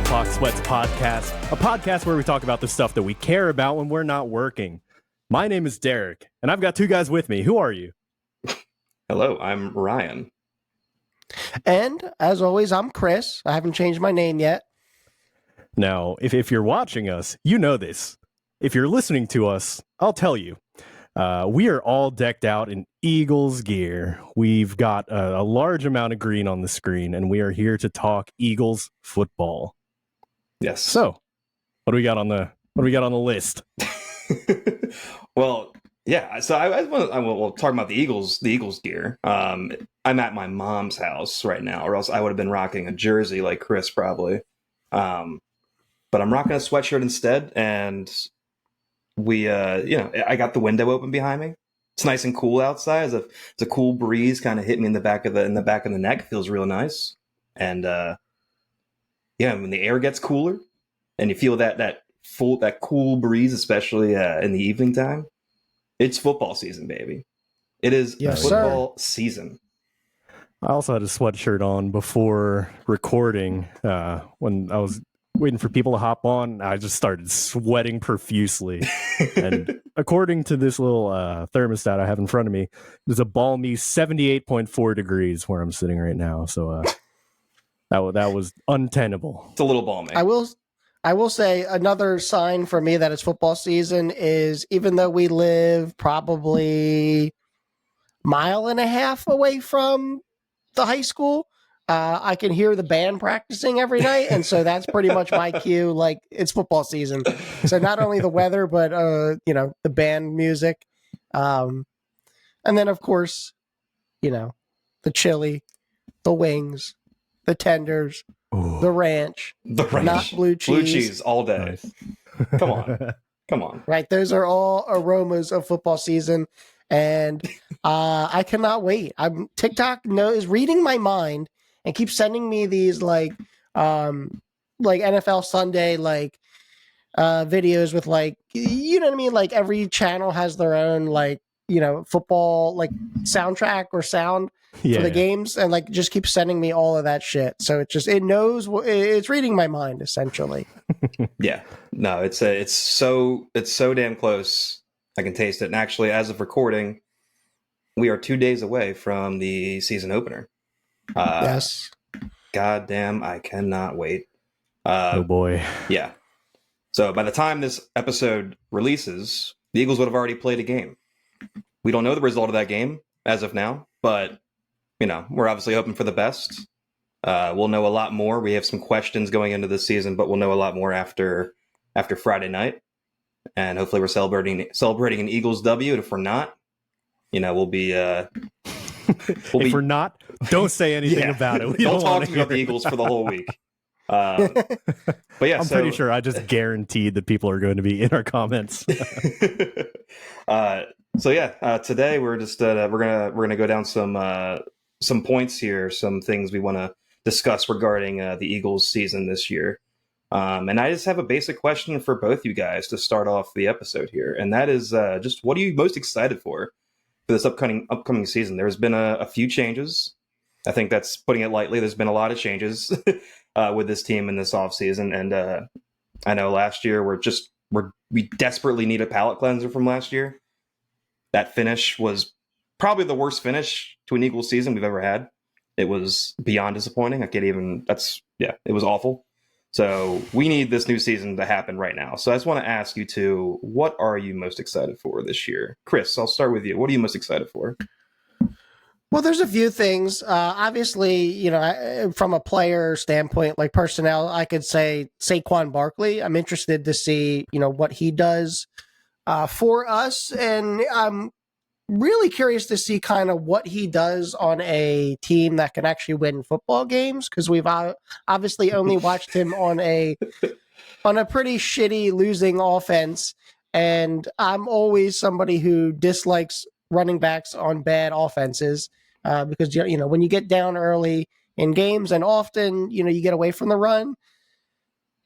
Clock Sweats podcast, a podcast where we talk about the stuff that we care about when we're not working. My name is Derek, and I've got two guys with me. Who are you? Hello, I'm Ryan. And as always, I'm Chris. I haven't changed my name yet. Now, if you're watching us, you know this. If you're listening to us, I'll tell you. We are all decked out in Eagles gear. We've got a large amount of green on the screen, and we are here to talk Eagles football. Yes. So, what do we got on the list? Well, yeah. So I will talk about the Eagles gear. I'm at my mom's house right now, or else I would have been rocking a jersey like Chris probably. But I'm rocking a sweatshirt instead, and I got the window open behind me. It's nice and cool outside. It's a cool breeze kind of hit me in the back of the neck. It feels real nice. And when the air gets cooler and you feel that cool breeze, especially in the evening time, it's football season, baby. It is football season. I also had a sweatshirt on before recording when I was waiting for people to hop on. I just started sweating profusely. And according to this little thermostat I have in front of me, there's a balmy 78.4 degrees where I'm sitting right now. So that was untenable. It's a little balmy. I will say another sign for me that it's football season is even though we live probably a mile and a half away from the high school, I can hear the band practicing every night. And so that's pretty much my cue. Like, it's football season. So not only the weather, but, the band music. And then, of course, the chili, the wings, the tenders, the ranch, not blue cheese. Blue cheese all day. Nice. Come on. Right. Those are all aromas of football season. And I cannot wait. TikTok is reading my mind and keeps sending me these like NFL Sunday videos with you know what I mean? Like every channel has their own football soundtrack or sound for the games, and just keeps sending me all of that shit. So it's reading my mind essentially. Yeah. No, it's so damn close. I can taste it. And actually, as of recording, we are 2 days away from the season opener. Yes. God damn, I cannot wait. Oh boy. Yeah. So by the time this episode releases, the Eagles would have already played a game. We don't know the result of that game as of now, but we're obviously hoping for the best. We'll know a lot more. We have some questions going into this season, but we'll know a lot more after Friday night. And hopefully we're celebrating an Eagles W. And if we're not, we'll be if we're not, don't say anything about it. Don't talk to me about the Eagles for the whole week. But yeah, I'm pretty sure I just guaranteed that people are going to be in our comments. Today we're just we're gonna go down some points here, some things we want to discuss regarding the Eagles season this year. And I just have a basic question for both you guys to start off the episode here, and that is just what are you most excited for this upcoming season? There's been a few changes. I think that's putting it lightly. There's been a lot of changes with this team in this offseason, and I know last year we desperately need a palate cleanser from last year. That finish was probably the worst finish to an Eagles season we've ever had. It was beyond disappointing. It was awful. So we need this new season to happen right now. So I just want to ask you two, what are you most excited for this year? Chris, I'll start with you. What are you most excited for? Well, there's a few things. Obviously, from a player standpoint, like personnel, I could say Saquon Barkley. I'm interested to see, what he does for us. And I'm really curious to see kind of what he does on a team that can actually win football games, because we've obviously only watched him on a pretty shitty losing offense. And I'm always somebody who dislikes running backs on bad offenses because, when you get down early in games and often, you get away from the run,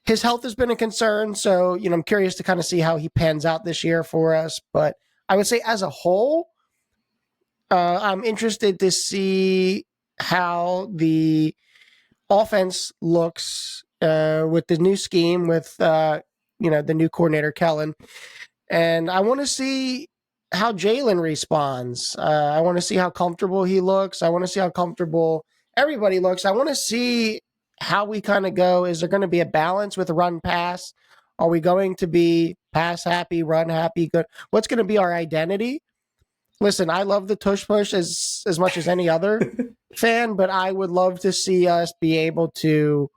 his health has been a concern. So, I'm curious to kind of see how he pans out this year for us. But I would say as a whole, I'm interested to see how the offense looks with the new scheme with the new coordinator Kellen, and I want to see how Jalen responds. I want to see how comfortable he looks. I want to see how comfortable everybody looks. I want to see how we kind of go. Is there going to be a balance with run pass? Are we going to be pass happy, run happy, good? What's going to be our identity? Listen, I love the tush push as much as any other fan, but I would love to see us be able to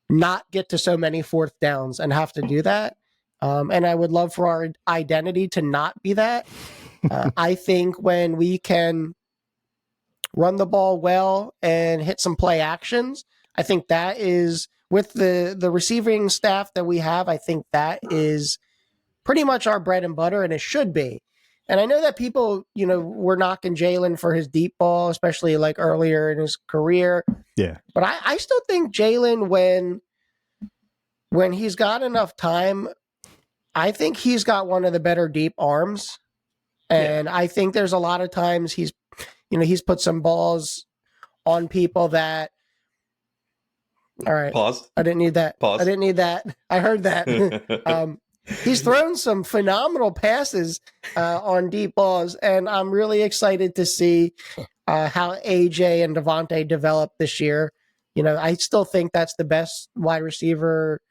not get to so many fourth downs and have to do that. And I would love for our identity to not be that. I think when we can run the ball well and hit some play actions, I think that is, with the receiving staff that we have, I think that is pretty much our bread and butter, and it should be. And I know that people, were knocking Jalen for his deep ball, especially like earlier in his career. Yeah. But I still think Jalen, when he's got enough time, I think he's got one of the better deep arms. And I think there's a lot of times he's put some balls on people that, all right. Pause. I didn't need that. Pause. I didn't need that. I heard that. He's thrown some phenomenal passes on deep balls, and I'm really excited to see how AJ and Devontae develop this year. I still think that's the best wide receiver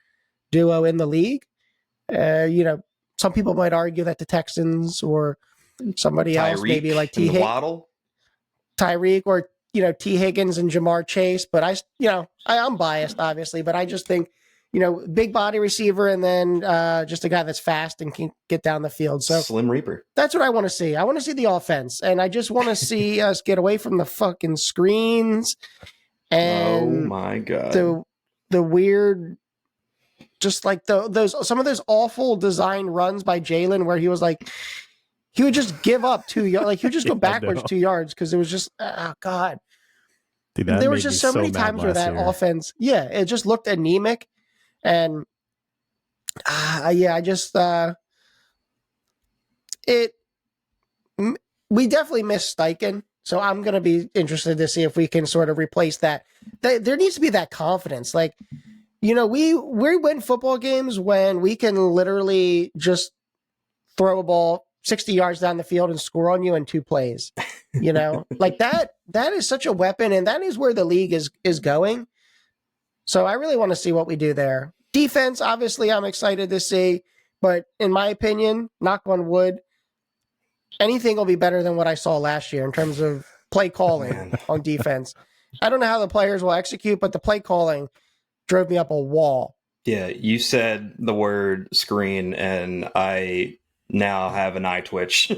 duo in the league. Some people might argue that the Texans or somebody else, maybe like Waddle, Tyreek, or T. Higgins and Jamar Chase, but I'm biased, obviously, but I just think, big body receiver, and then just a guy that's fast and can get down the field. So Slim Reaper. That's what I want to see. I want to see the offense, and I just want to see us get away from the fucking screens and oh my god, the weird, just like some of those awful design runs by Jalen where he was like, he would just give up 2 yards, like he would just go backwards 2 yards because it was just, oh god. Dude, there was just so many times where that offense, it just looked anemic. And we definitely missed Steichen. So I'm going to be interested to see if we can sort of replace that. There needs to be that confidence. Like, we win football games when we can literally just throw a ball 60 yards down the field and score on you in 2 plays. Like that is such a weapon, and that is where the league is going. So I really want to see what we do there. Defense, obviously, I'm excited to see. But in my opinion, knock on wood, anything will be better than what I saw last year in terms of play calling on defense. I don't know how the players will execute, but the play calling drove me up a wall. Yeah, you said the word screen, and I now have an eye twitch.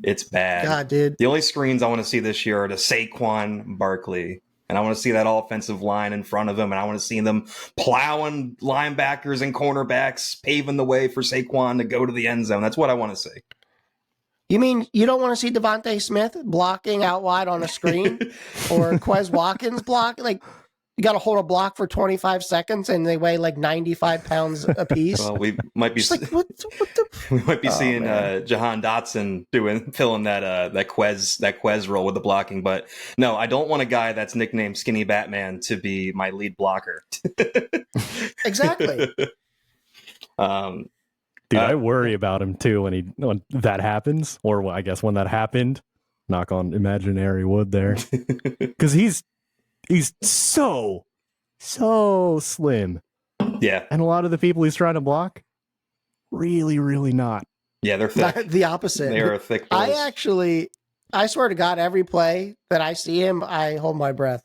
It's bad. God, dude. The only screens I want to see this year are to Saquon Barkley. And I want to see that offensive line in front of him, and I want to see them plowing linebackers and cornerbacks, paving the way for Saquon to go to the end zone. That's what I want to see. You mean you don't want to see Devontae Smith blocking out wide on a screen or Quez Watkins block? Like, you got to hold a block for 25 seconds and they weigh like 95 pounds apiece. Well, we might be seeing Jahan Dotson filling that Quez role with the blocking. But no, I don't want a guy that's nicknamed Skinny Batman to be my lead blocker. Exactly. Dude, I worry about him too when that happens, or I guess when that happened. Knock on imaginary wood there, because he's so slim. Yeah. And a lot of the people he's trying to block, really, really not. Yeah, they're thick. The opposite. They are thick boys. I swear to God, every play that I see him, I hold my breath.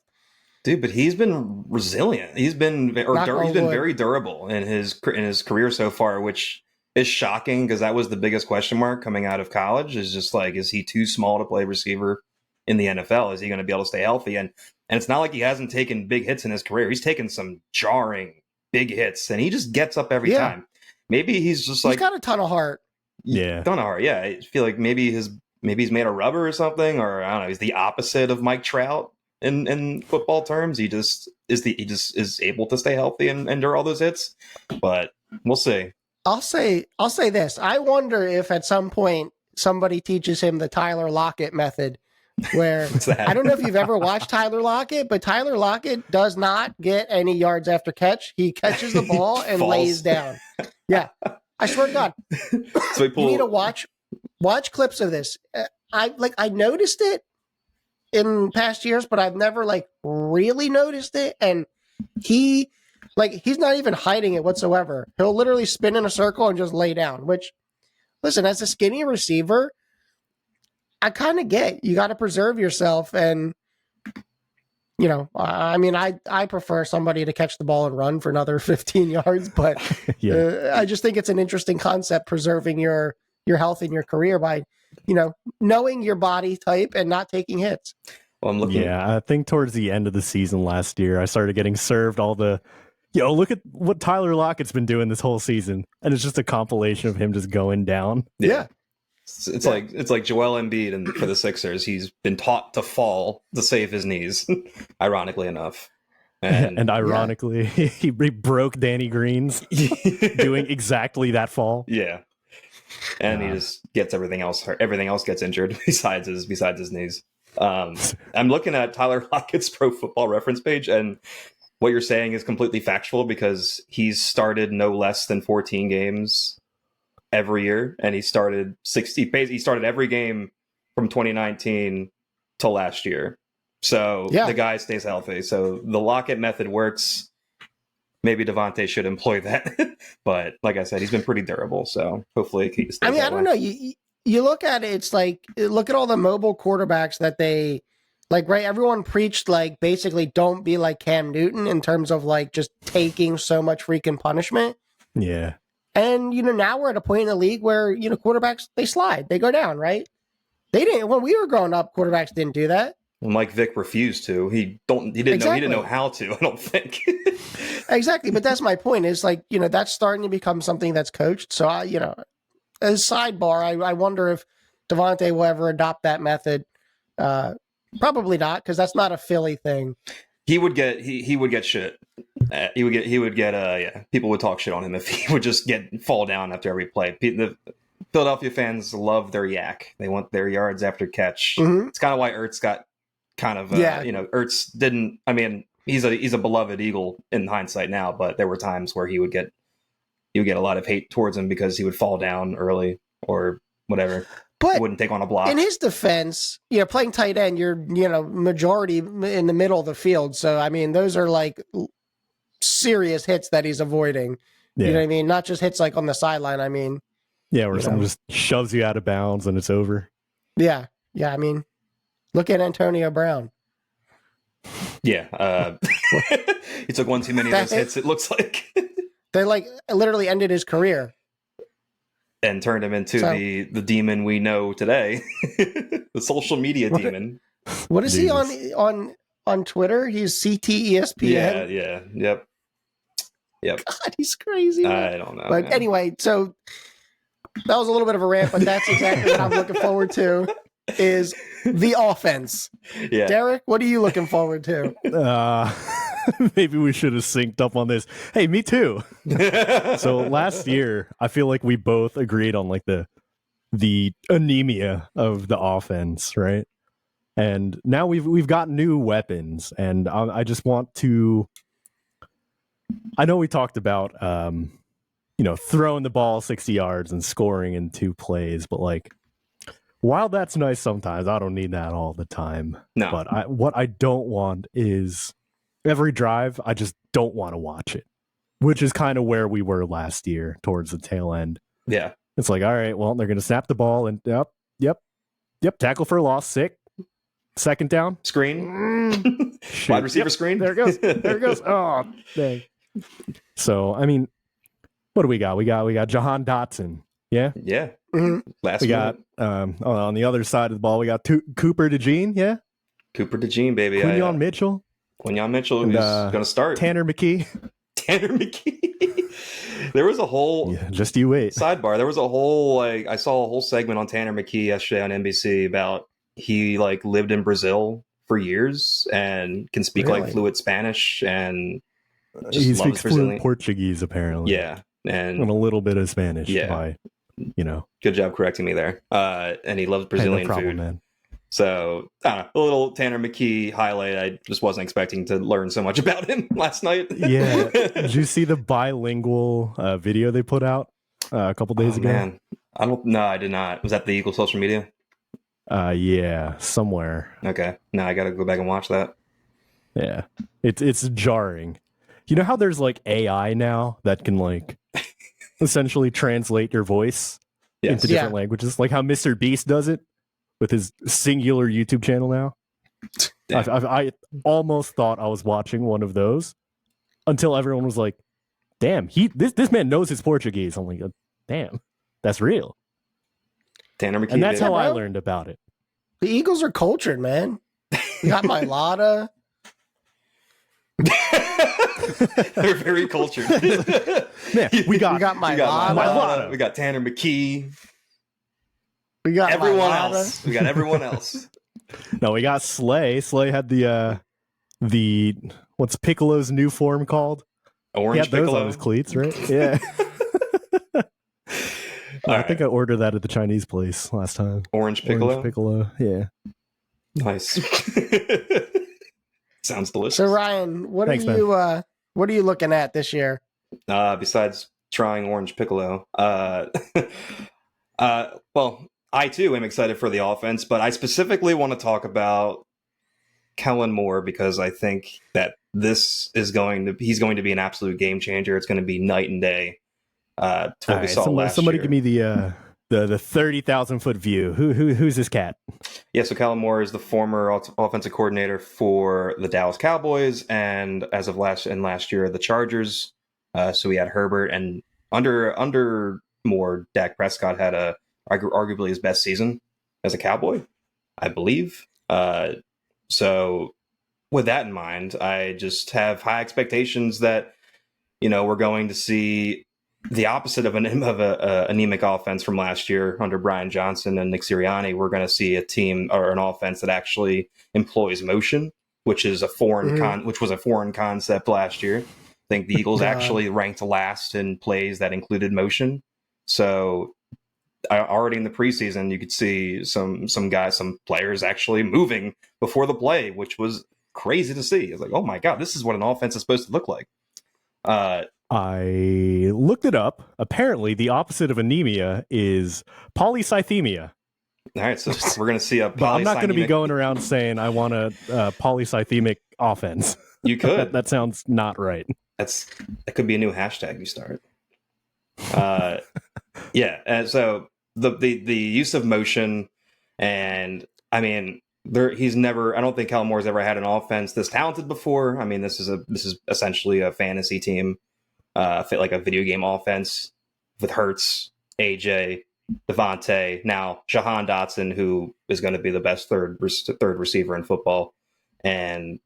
Dude, but he's been resilient. He's been very durable in his career so far, which is shocking because that was the biggest question mark coming out of college. Is just like, is he too small to play receiver in the NFL? Is he going to be able to stay healthy? And it's not like he hasn't taken big hits in his career. He's taken some jarring big hits, and he just gets up every time. Maybe he's got a ton of heart. Yeah, ton of heart. Yeah, I feel like maybe he's made of rubber or something, or I don't know. He's the opposite of Mike Trout in football terms. He just is able to stay healthy and endure all those hits. But we'll see. I'll say this. I wonder if at some point somebody teaches him the Tyler Lockett method where What's that? I don't know if you've ever watched Tyler Lockett, but Tyler Lockett does not get any yards after catch. He catches the ball and Falls. lays down. Yeah, I swear to God. So You need to watch clips of this. I noticed it in past years, but I've never like really noticed it. And he's not even hiding it whatsoever. He'll literally spin in a circle and just lay down, which, listen, as a skinny receiver, I kind of get you got to preserve yourself. And, you know, I mean, I prefer somebody to catch the ball and run for another 15 yards, but I just think it's an interesting concept, preserving your health in your career by, you know, knowing your body type and not taking hits. Well, I'm looking. Yeah, I think towards the end of the season last year, I started getting served all the, look at what Tyler Lockett's been doing this whole season. And it's just a compilation of him just going down. Yeah. It's like Joel Embiid and for the Sixers. He's been taught to fall to save his knees, ironically enough. And ironically, he broke Danny Green's doing exactly that fall. Yeah. And he just gets everything else hurt. Everything else gets injured besides his knees. I'm looking at Tyler Lockett's Pro Football Reference page, and what you're saying is completely factual because he's started no less than 14 games every year, and he started 60. He started every game from 2019 to last year. So the guy stays healthy. So the Lockett method works. Maybe Devontae should employ that, but like I said, he's been pretty durable. So hopefully he stays. I mean, I don't know. You look at it, it's like, look at all the mobile quarterbacks that they like, right? Everyone preached like basically don't be like Cam Newton in terms of like just taking so much freaking punishment. Yeah. And, you know, now we're at a point in the league where, you know, quarterbacks, they slide, they go down, right? They didn't, when we were growing up, quarterbacks didn't do that. Well, Mike Vick refused to. He didn't know how to, I don't think. Exactly. But that's my point is like, you know, that's starting to become something that's coached. So you know, as a sidebar, I wonder if Devontae will ever adopt that method. Probably not, because that's not a Philly thing. He would get shit. People would talk shit on him if he would just fall down after every play. The Philadelphia fans love their yak. They want their yards after catch. Mm-hmm. It's kind of why Ertz got kind of Ertz didn't. I mean, he's a beloved Eagle in hindsight now, but there were times where he would get a lot of hate towards him because he would fall down early or whatever. But wouldn't take on a block. In his defense, you know, playing tight end, you're, you know, majority in the middle of the field. So, I mean, those are like serious hits that he's avoiding. Yeah. You know what I mean? Not just hits like on the sideline. I mean, yeah, where someone just shoves you out of bounds and it's over. Yeah. Yeah. I mean, look at Antonio Brown. Yeah. He took one too many of those hits, it looks like. They like literally ended his career. And turned him into the demon we know today, the social media demon. What is he on Twitter? He's CTESPN. Yeah, yep. God, he's crazy. Man. I don't know. But anyway, so that was a little bit of a rant, but that's exactly what I'm looking forward to. Is the offense. Yeah, Derek, what are you looking forward to? Maybe we should have synced up on this. Hey, me too. So last year, I feel like we both agreed on like the anemia of the offense, right? And now we've got new weapons, and I just want to. I know we talked about throwing the ball 60 yards and scoring in 2 plays, but like while that's nice sometimes, I don't need that all the time. No. But what I don't want is every drive, I just don't want to watch it, which is kind of where we were last year towards the tail end. Yeah. It's like, all right, well, they're going to snap the ball and yep, tackle for a loss, sick. Second down. Screen. Wide receiver screen. There it goes. Oh, dang. So, I mean, what do we got? We got Jahan Dotson. Yeah? Yeah. Mm-hmm. We got, on the other side of the ball, we got Cooper DeJean. Yeah? Cooper DeJean, baby. Quinyon Mitchell. Quinyon Mitchell is going to start. Tanner McKee. There was a whole just you wait. Sidebar. There was a whole I saw a whole segment on Tanner McKee yesterday on NBC about he lived in Brazil for years and can speak fluent Spanish and he speaks fluent Portuguese apparently. Yeah, and a little bit of Spanish. Yeah, good job correcting me there. And he loves Brazilian food. Man. So, I don't know, a little Tanner McKee highlight. I just wasn't expecting to learn so much about him last night. Yeah. Did you see the bilingual video they put out a couple days ago? Man, no, I did not. Was that the Eagles social media? Yeah, somewhere. Okay, no, I got to go back and watch that. Yeah, it's jarring. You know how there's like AI now that can like essentially translate your voice into different languages, like how Mr. Beast does it with his singular YouTube channel now. I almost thought I was watching one of those until everyone was like, "Damn, this man knows his Portuguese." I'm like, "Damn, that's real." Tanner McKee, and that's how I learned about it. The Eagles are cultured, man. You got my Lotta. They're very cultured. Man, we got my Lotta. We got Tanner McKee. We got everyone else. We got everyone else. No, we got Slay. Slay had the what's Piccolo's new form called? Orange Piccolo. Those on his cleats, right? Yeah. I think I ordered that at the Chinese place last time. Orange Piccolo. Yeah. Nice. Sounds delicious. So Ryan, what are you looking at this year? Besides trying Orange Piccolo, well, I too am excited for the offense, but I specifically want to talk about Kellen Moore because I think that he's going to be an absolute game changer. It's going to be night and day. To what we saw last somebody year. Give me the 30,000-foot view. Who's this cat? Yeah, so Kellen Moore is the former offensive coordinator for the Dallas Cowboys, and as of last year, the Chargers. So we had Herbert, and under Moore, Dak Prescott had arguably his best season as a Cowboy, I believe. So with that in mind, I just have high expectations that we're going to see the opposite of an anemic offense from last year under Brian Johnson and Nick Sirianni. We're going to see a team or an offense that actually employs motion, which is a foreign concept last year. I think the Eagles actually ranked last in plays that included motion. So already in the preseason, you could see some players actually moving before the play, which was crazy to see. It's like, oh my God, this is what an offense is supposed to look like. I looked it up. Apparently, the opposite of anemia is polycythemia. All right, so we're going to see a But I'm not going to be going around saying I want a polycythemic offense. You could. that sounds not right. That could be a new hashtag you start. Yeah, and so the use of motion, and I mean, I don't think Kellen Moore's ever had an offense this talented before. I mean, this is essentially a fantasy team, fit like a video game offense with Hurts, AJ, Devontae, now Jahan Dotson, who is going to be the best third receiver in football, and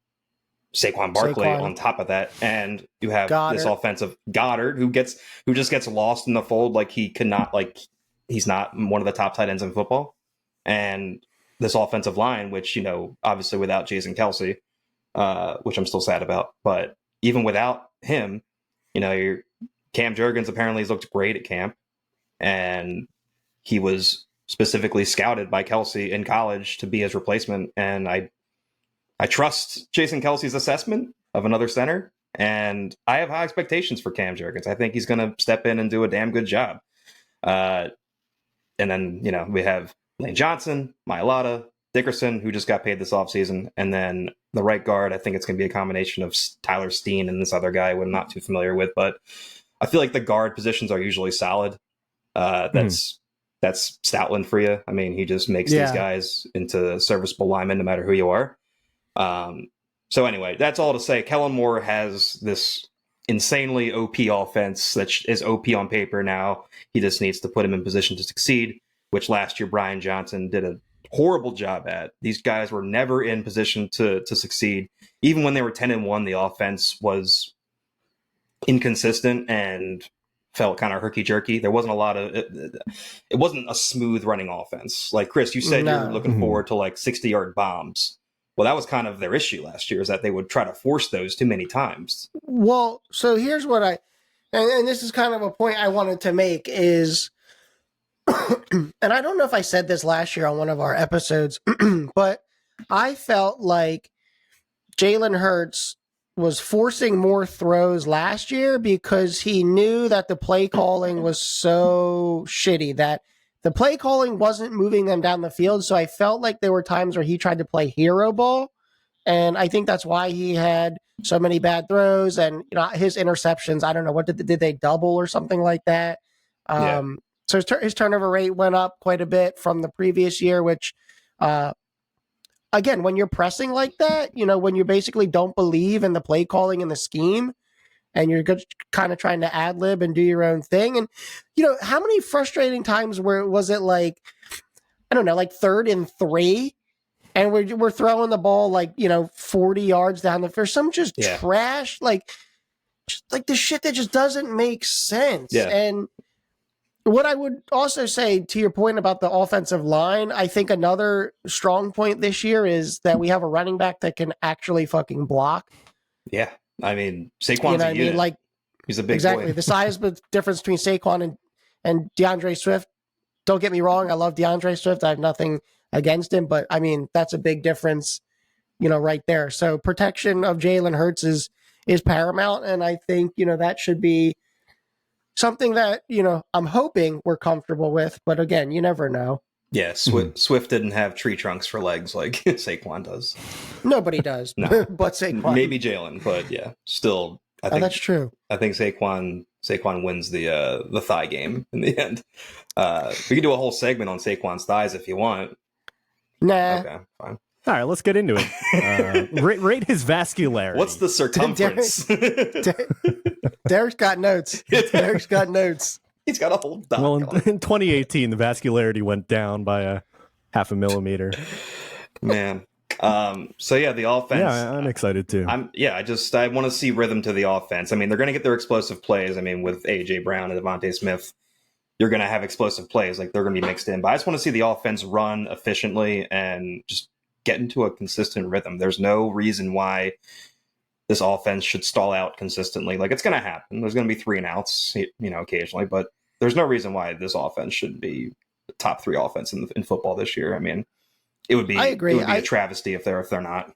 Saquon Barkley on top of that, and you have this offensive Goddard who just gets lost in the fold like he's not one of the top tight ends in football, and this offensive line, which, obviously without Jason Kelce, which I'm still sad about, but even without him, your Cam Jurgens apparently has looked great at camp, and he was specifically scouted by Kelce in college to be his replacement. And I trust Jason Kelce's assessment of another center, and I have high expectations for Cam Jurgens. I think he's going to step in and do a damn good job. And then, we have Lane Johnson, Mailata, Dickerson, who just got paid this offseason. And then the right guard, I think it's going to be a combination of Tyler Steen and this other guy I'm not too familiar with. But I feel like the guard positions are usually solid. That's Stoutland for you. I mean, he just makes these guys into serviceable linemen no matter who you are. So anyway, that's all to say. Kellen Moore has this insanely OP offense that is OP on paper now. He just needs to put him in position to succeed, which last year Brian Johnson did a horrible job at. These guys were never in position to succeed. Even when they were 10-1, the offense was inconsistent and felt kind of herky-jerky. There wasn't a lot of it wasn't a smooth running offense. Like Chris, you said you're looking forward to like 60-yard bombs. Well, that was kind of their issue last year, is that they would try to force those too many times. Well, so here's what and this is kind of a point I wanted to make is and I don't know if I said this last year on one of our episodes, but I felt like Jalen Hurts was forcing more throws last year because he knew that the play calling was so shitty that the play calling wasn't moving them down the field. So I felt like there were times where he tried to play hero ball. And I think that's why he had so many bad throws and his interceptions. I don't know, what did they double or something like that? So his turnover rate went up quite a bit from the previous year, which, again, when you're pressing like that, when you basically don't believe in the play calling and the scheme, and you're kind of trying to ad lib and do your own thing. And, how many frustrating times was it like, I don't know, like 3rd and 3, and we're throwing the ball 40 yards down the field, some just trash, just like the shit that just doesn't make sense. Yeah. And what I would also say to your point about the offensive line, I think another strong point this year is that we have a running back that can actually fucking block. Yeah. I mean, Saquon's a unit. He's a big exactly. boy. The size difference between Saquon and DeAndre Swift. Don't get me wrong. I love DeAndre Swift. I have nothing against him, but I mean, that's a big difference, right there. So protection of Jalen Hurts is paramount. And I think, that should be something that, I'm hoping we're comfortable with, but again, you never know. Yeah, Swift didn't have tree trunks for legs like Saquon does. Nobody does, no. but Saquon. Maybe Jalen, but yeah, still, I think that's true. I think Saquon wins the thigh game in the end. We could do a whole segment on Saquon's thighs if you want. Nah. Okay, fine. All right, let's get into it. Rate his vascularity. What's the circumference? Derek's got notes. Derek's got notes. He's got a whole doc. Well, in 2018, the vascularity went down by a 0.5 millimeter. Man. So yeah, the offense. Yeah, I'm excited too. I want to see rhythm to the offense. I mean, they're going to get their explosive plays. I mean, with AJ Brown and Devontae Smith, you're going to have explosive plays. Like, they're going to be mixed in. But I just want to see the offense run efficiently and just get into a consistent rhythm. There's no reason why this offense should stall out consistently. Like, it's going to happen. There's going to be 3 and outs, occasionally, but there's no reason why this offense should be the top 3 offense in football this year. I mean, it would be, I agree. It would be a travesty if they're not.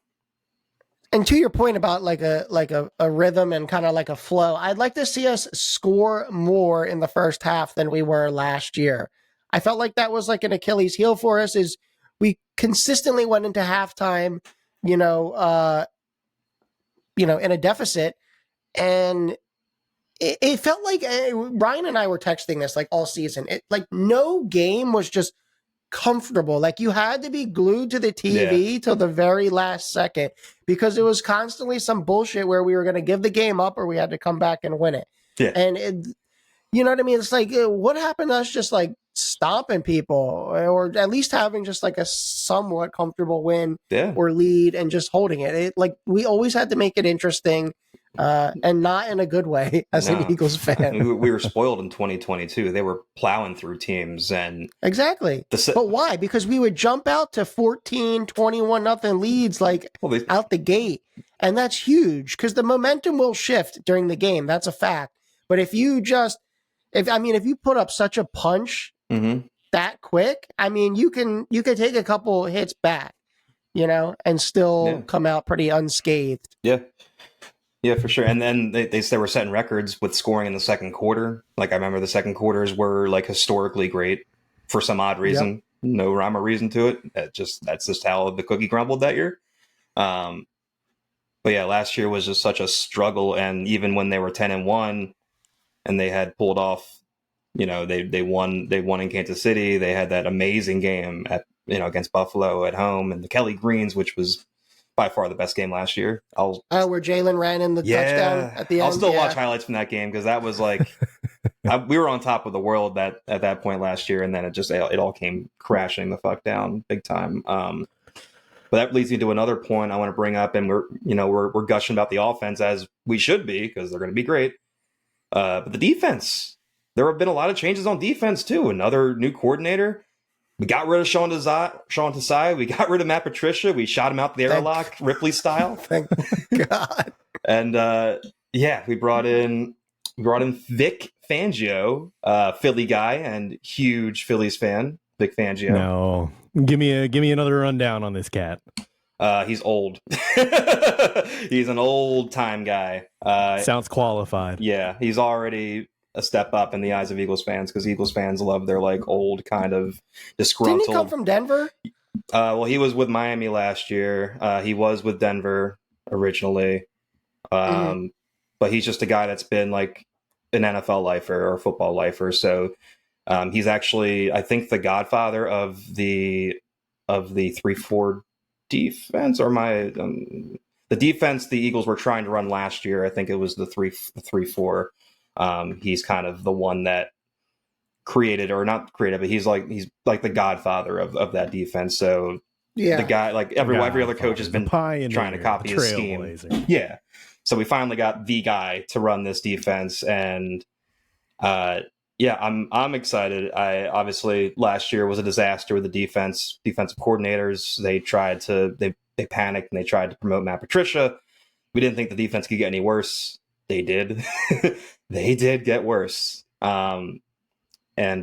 And to your point about like a rhythm and kind of like a flow, I'd like to see us score more in the first half than we were last year. I felt like that was like an Achilles heel for us, is we consistently went into halftime, in a deficit. And it felt like Ryan and I were texting this like all season. No game was just comfortable. Like, you had to be glued to the TV till the very last second, because it was constantly some bullshit where we were going to give the game up or we had to come back and win it. Yeah. And you know what I mean? It's like, what happened to us just like stomping people, or at least having just like a somewhat comfortable win or lead and just holding it? We always had to make it interesting. And not in a good way as an Eagles fan. We were spoiled in 2022. They were plowing through teams. And exactly. But why? Because we would jump out to 14, 21-0 leads out the gate. And that's huge, because the momentum will shift during the game. That's a fact. But if you put up such a punch that quick, I mean, you could take a couple hits back, and still come out pretty unscathed. Yeah. Yeah, for sure. And then they were setting records with scoring in the second quarter. Like, I remember the second quarters were like historically great for some odd reason. Yep. No rhyme or reason to it. That's just how the cookie crumbled that year. But yeah, last year was just such a struggle. And even when they were 10-1 and they had pulled off, they won in Kansas City. They had that amazing game against Buffalo at home, and the Kelly Greens, which was by far the best game last year. Where Jalen ran in the touchdown at the end. I'll still watch highlights from that game, because that was like we were on top of the world at that point last year, and then it all came crashing the fuck down big time. But that leads me to another point I want to bring up, and we're gushing about the offense, as we should be, because they're going to be great. But the defense, there have been a lot of changes on defense too. Another new coordinator. We got rid of Sean Desai. We got rid of Matt Patricia. We shot him out the airlock, Ripley style. Thank God. And we brought in Vic Fangio, Philly guy and huge Phillies fan, Vic Fangio. No, give me another rundown on this cat. He's old. He's an old time guy. Sounds qualified. Yeah, he's already a step up in the eyes of Eagles fans because Eagles fans love their like old kind of disgruntled. Didn't he come from Denver? Well, he was with Miami last year. He was with Denver originally. But he's just a guy that's been like an NFL lifer or football lifer. So he's actually, I think, the godfather of the 3-4 defense, or the defense the Eagles were trying to run last year. I think it was the 3-4. He's kind of the one that created, or not created, but he's like the godfather of that defense. So the guy, like every other coach has been trying to copy his scheme. Yeah. So we finally got the guy to run this defense, and I'm excited. Obviously last year was a disaster with the defensive coordinators. They panicked and they tried to promote Matt Patricia. We didn't think the defense could get any worse. They did. They did get worse. And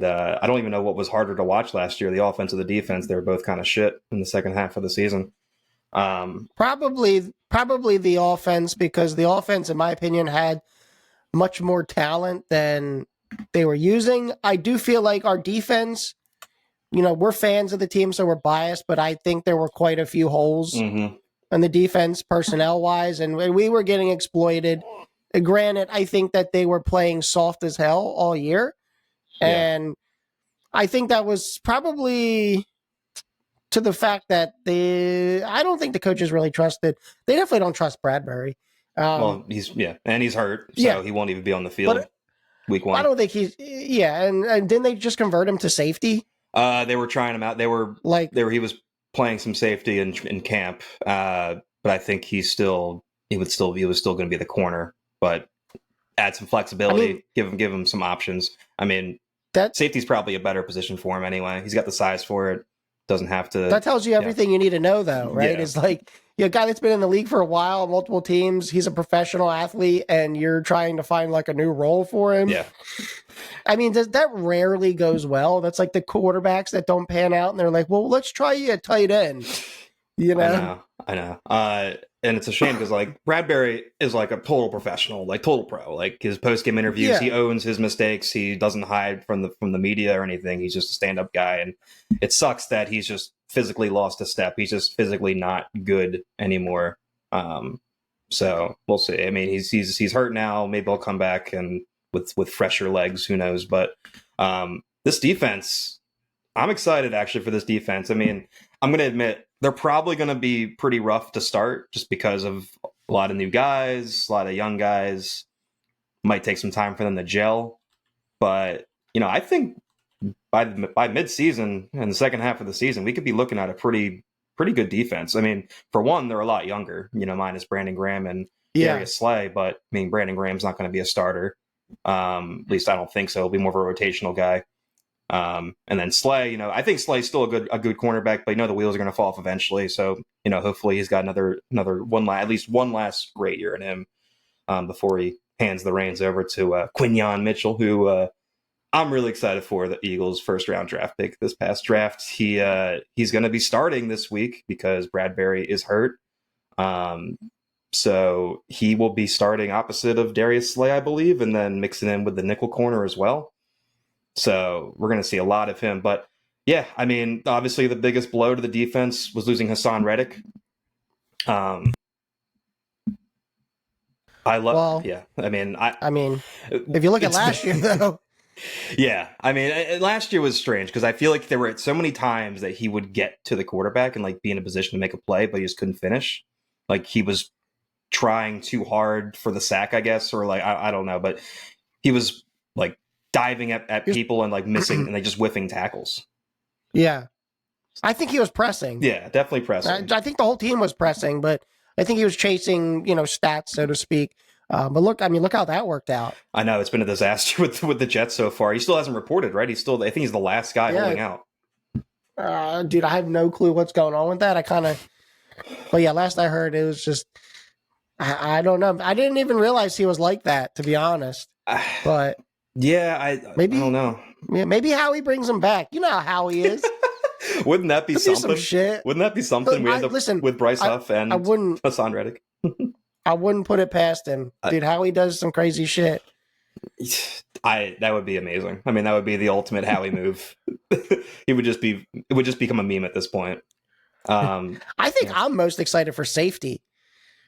I don't even know what was harder to watch last year, the offense or the defense. They were both kind of shit in the second half of the season. Probably the offense, because the offense, in my opinion, had much more talent than they were using. I do feel like our defense, we're fans of the team, so we're biased, but I think there were quite a few holes in the defense personnel-wise, and we were getting exploited. Granted, I think that they were playing soft as hell all year, and I think that was probably to the fact that I don't think the coaches really trusted. They definitely don't trust Bradbury. Well, he's hurt, so he won't even be on the field week one. I don't think and didn't they just convert him to safety? They were trying him out. He was playing some safety in camp, but I think he was still going to be the corner, but add some flexibility, give him some options. I mean, safety's probably a better position for him anyway. He's got the size for it. Doesn't have to. That tells you everything you need to know, though, right? Yeah. It's like a guy that's been in the league for a while, multiple teams. He's a professional athlete, and you're trying to find like a new role for him. Yeah. I mean, that rarely goes well. That's like the quarterbacks that don't pan out, and they're like, "Well, let's try you at tight end." I know. And it's a shame because like Bradbury is like a total professional, like total pro. Like his post-game interviews, he owns his mistakes. He doesn't hide from the media or anything. He's just a stand-up guy, and it sucks that he's just physically lost a step. He's just physically not good anymore. So we'll see. I mean, he's hurt now. Maybe he'll come back and with fresher legs. Who knows? But this defense, I'm excited actually for this defense. I mean, I'm going to admit, they're probably going to be pretty rough to start just because of a lot of new guys, a lot of young guys. Might take some time for them to gel. But, I think by mid-season and the second half of the season, we could be looking at a pretty good defense. I mean, for one, they're a lot younger, minus Brandon Graham and Darius Slay. But, I mean, Brandon Graham's not going to be a starter. At least I don't think so. He'll be more of a rotational guy. And then Slay, I think Slay's still a good cornerback, but the wheels are going to fall off eventually. So, hopefully he's got at least one last great year in him before he hands the reins over to Quinyon Mitchell, who I'm really excited for, the Eagles' first round draft pick this past draft. He's going to be starting this week because Bradbury is hurt. So he will be starting opposite of Darius Slay, I believe, and then mixing in with the nickel corner as well. So we're going to see a lot of him. But, yeah, I mean, obviously the biggest blow to the defense was losing Hassan Reddick. I mean, if you look at last year, though. Yeah, I mean, last year was strange because I feel like there were so many times that he would get to the quarterback and, like, be in a position to make a play, but he just couldn't finish. Like, he was trying too hard for the sack, I guess, or, like, I don't know. But he was, like, diving at people and like missing and they just whiffing tackles. Yeah. I think he was pressing. Yeah, definitely pressing. I think the whole team was pressing, but I think he was chasing, stats, so to speak. But look how that worked out. I know it's been a disaster with the Jets so far. He still hasn't reported, right? I think he's the last guy holding out. Dude, I have no clue what's going on with that. But yeah, last I heard, it was just, I don't know. I didn't even realize he was like that, to be honest. But Yeah, I don't know. Yeah, maybe Howie brings him back. You know how Howie is. Wouldn't that be Could be something? some shit. Wouldn't that be something? We end up listen, with Bryce Huff and I wouldn't. Hassan Reddick. I wouldn't put it past him, dude. Howie does some crazy shit. That would be amazing. I mean, that would be the ultimate Howie move. It would just become a meme at this point. I think I'm most excited for safety.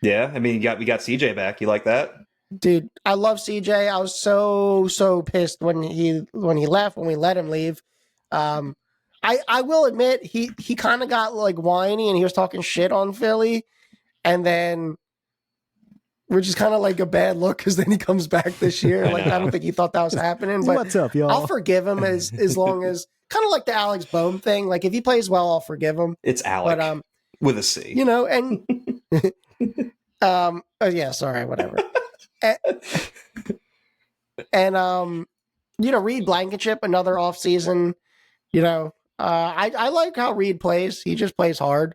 Yeah, I mean, we got CJ back. You like that? Dude, I love CJ. I was so pissed when he left, when we let him leave. I will admit he kind of got like whiny and he was talking shit on Philly, and then which is kind of like a bad look because then he comes back this year. Like I don't think he thought that was happening. But what's up, y'all? I'll forgive him as long as kind of like the Alex Boehm thing. Like if he plays well, I'll forgive him. It's Alec, but with a C. You know, and yeah, sorry, whatever. And you know, Reed Blankenship, another offseason. You know, I like how Reed plays. He just plays hard.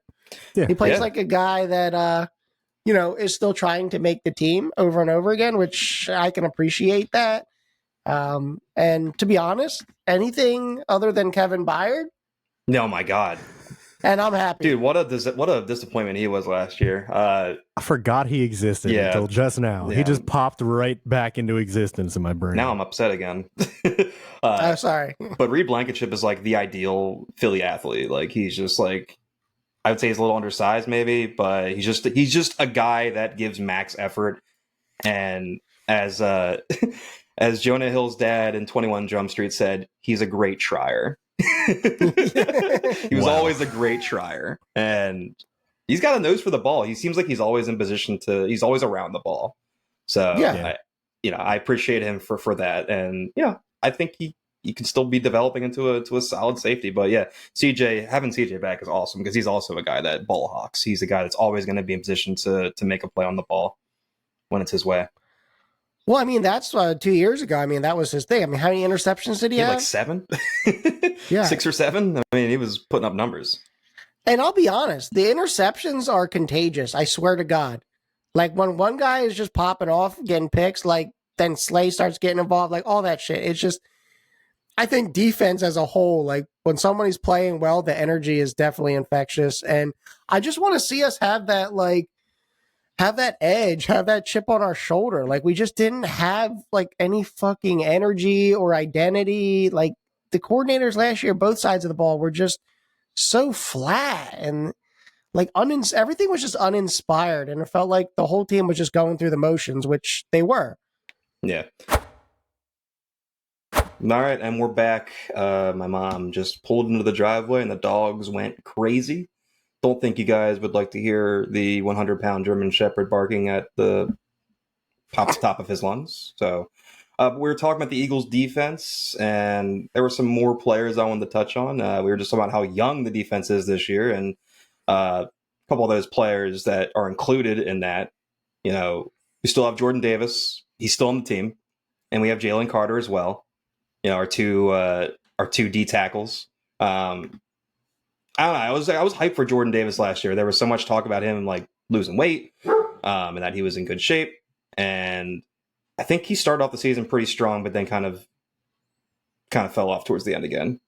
Yeah. He plays like a guy that you know, is still trying to make the team over and over again, which I can appreciate that. And to be honest, anything other than Kevin Byard. Oh my God. And I'm happy. Dude, what a disappointment he was last year. I forgot he existed until just now. Yeah. He just popped right back into existence in my brain. Now I'm upset again. Sorry. But Reed Blankenship is like the ideal Philly athlete. Like he's just like, I would say he's a little undersized maybe, but he's just a guy that gives max effort. And as as Jonah Hill's dad in 21 Jump Street said, he's a great trier. He was always a great trier, and he's got a nose for the ball. He seems like he's always in position he's always around the ball. So I appreciate him for that. And I think he can still be developing into a solid safety. But yeah, having CJ back is awesome because he's also a guy that ball hawks. He's a guy that's always going to be in position to make a play on the ball when it's his way. Well, I mean, that's 2 years ago. I mean, that was his thing. I mean, how many interceptions did he have? Like 7? Yeah. 6 or 7? I mean, he was putting up numbers. And I'll be honest, the interceptions are contagious. I swear to God. Like, when one guy is just popping off, getting picks, like, then Slay starts getting involved, like, all that shit. It's just, I think defense as a whole, like, when somebody's playing well, the energy is definitely infectious. And I just want to see us have that, like, have that edge, have that chip on our shoulder. Like we just didn't have like any fucking energy or identity. Like the coordinators last year, both sides of the ball were just so flat and like everything was just uninspired. And it felt like the whole team was just going through the motions, which they were. Yeah. All right. And we're back. My mom just pulled into the driveway and the dogs went crazy. Don't think you guys would like to hear the 100-pound German Shepherd barking at the top of his lungs. So we were talking about the Eagles' defense, and there were some more players I wanted to touch on. We were just talking about how young the defense is this year, and a couple of those players that are included in that. You know, we still have Jordan Davis; he's still on the team, and we have Jalen Carter as well. You know, our two D tackles. I don't know. I was hyped for Jordan Davis last year. There was so much talk about him like losing weight, and that he was in good shape. And I think he started off the season pretty strong, but then kind of fell off towards the end again.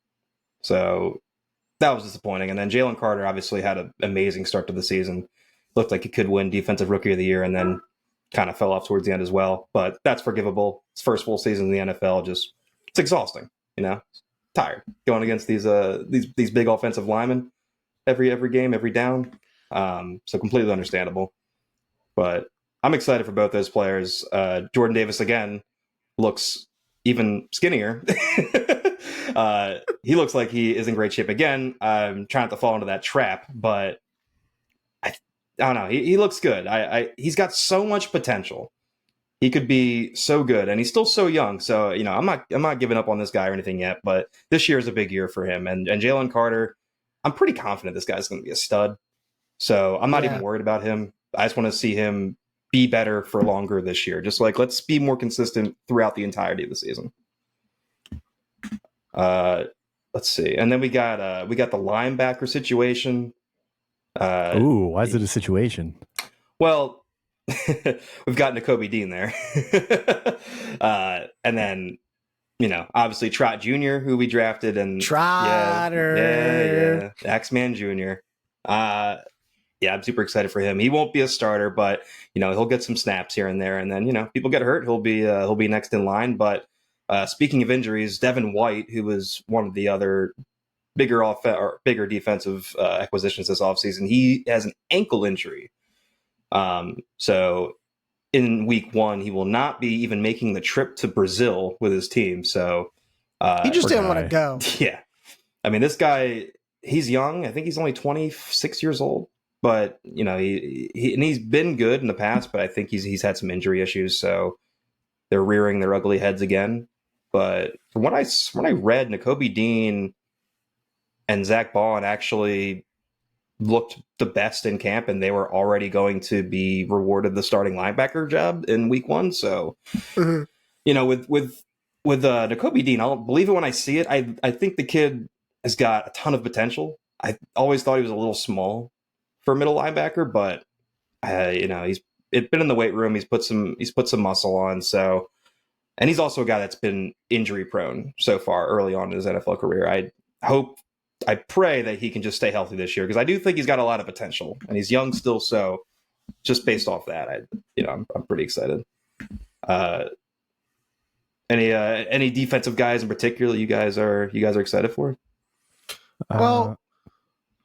So that was disappointing. And then Jalen Carter obviously had an amazing start to the season. Looked like he could win Defensive Rookie of the Year, and then kind of fell off towards the end as well. But that's forgivable. His first full season in the NFL, it's exhausting. You know. Tired going against these big offensive linemen every game, every down. So completely understandable. But I'm excited for both those players. Jordan Davis again looks even skinnier. He looks like he is in great shape again. I'm trying not to fall into that trap, but I don't know. He looks good. He's got so much potential. He could be so good, and he's still so young. So, you know, I'm not giving up on this guy or anything yet, but this year is a big year for him. And Jalen Carter, I'm pretty confident this guy's going to be a stud. So I'm not even worried about him. I just want to see him be better for longer this year. Just like, let's be more consistent throughout the entirety of the season. Let's see. And then we got the linebacker situation. Why is it a situation? Well, we've got Nakobe Dean there. And then obviously Trot Jr., who we drafted, and Trotter. yeah, Axeman Jr. I'm super excited for him. He won't be a starter, but he'll get some snaps here and there, and then people get hurt, he'll be next in line. But speaking of injuries, Devin White, who was one of the other bigger defensive acquisitions this offseason, he has an ankle injury. So in week 1, he will not be even making the trip to Brazil with his team. So he just didn't want to go. Yeah. I mean, this guy, he's young. I think he's only 26 years old, but he's been good in the past, but I think he's had some injury issues. So they're rearing their ugly heads again. But from when I read, Nakobe Dean and Zach Bond actually looked the best in camp, and they were already going to be rewarded the starting linebacker job in week 1. So, with Nakobe Dean, I'll believe it when I see it. I think the kid has got a ton of potential. I always thought he was a little small for a middle linebacker, but he's been in the weight room. He's put some muscle on. So, and he's also a guy that's been injury prone so far early on in his NFL career. I pray that he can just stay healthy this year, because I do think he's got a lot of potential, and he's young still. So just based off that, I'm pretty excited. Any defensive guys in particular you guys are excited for? Well,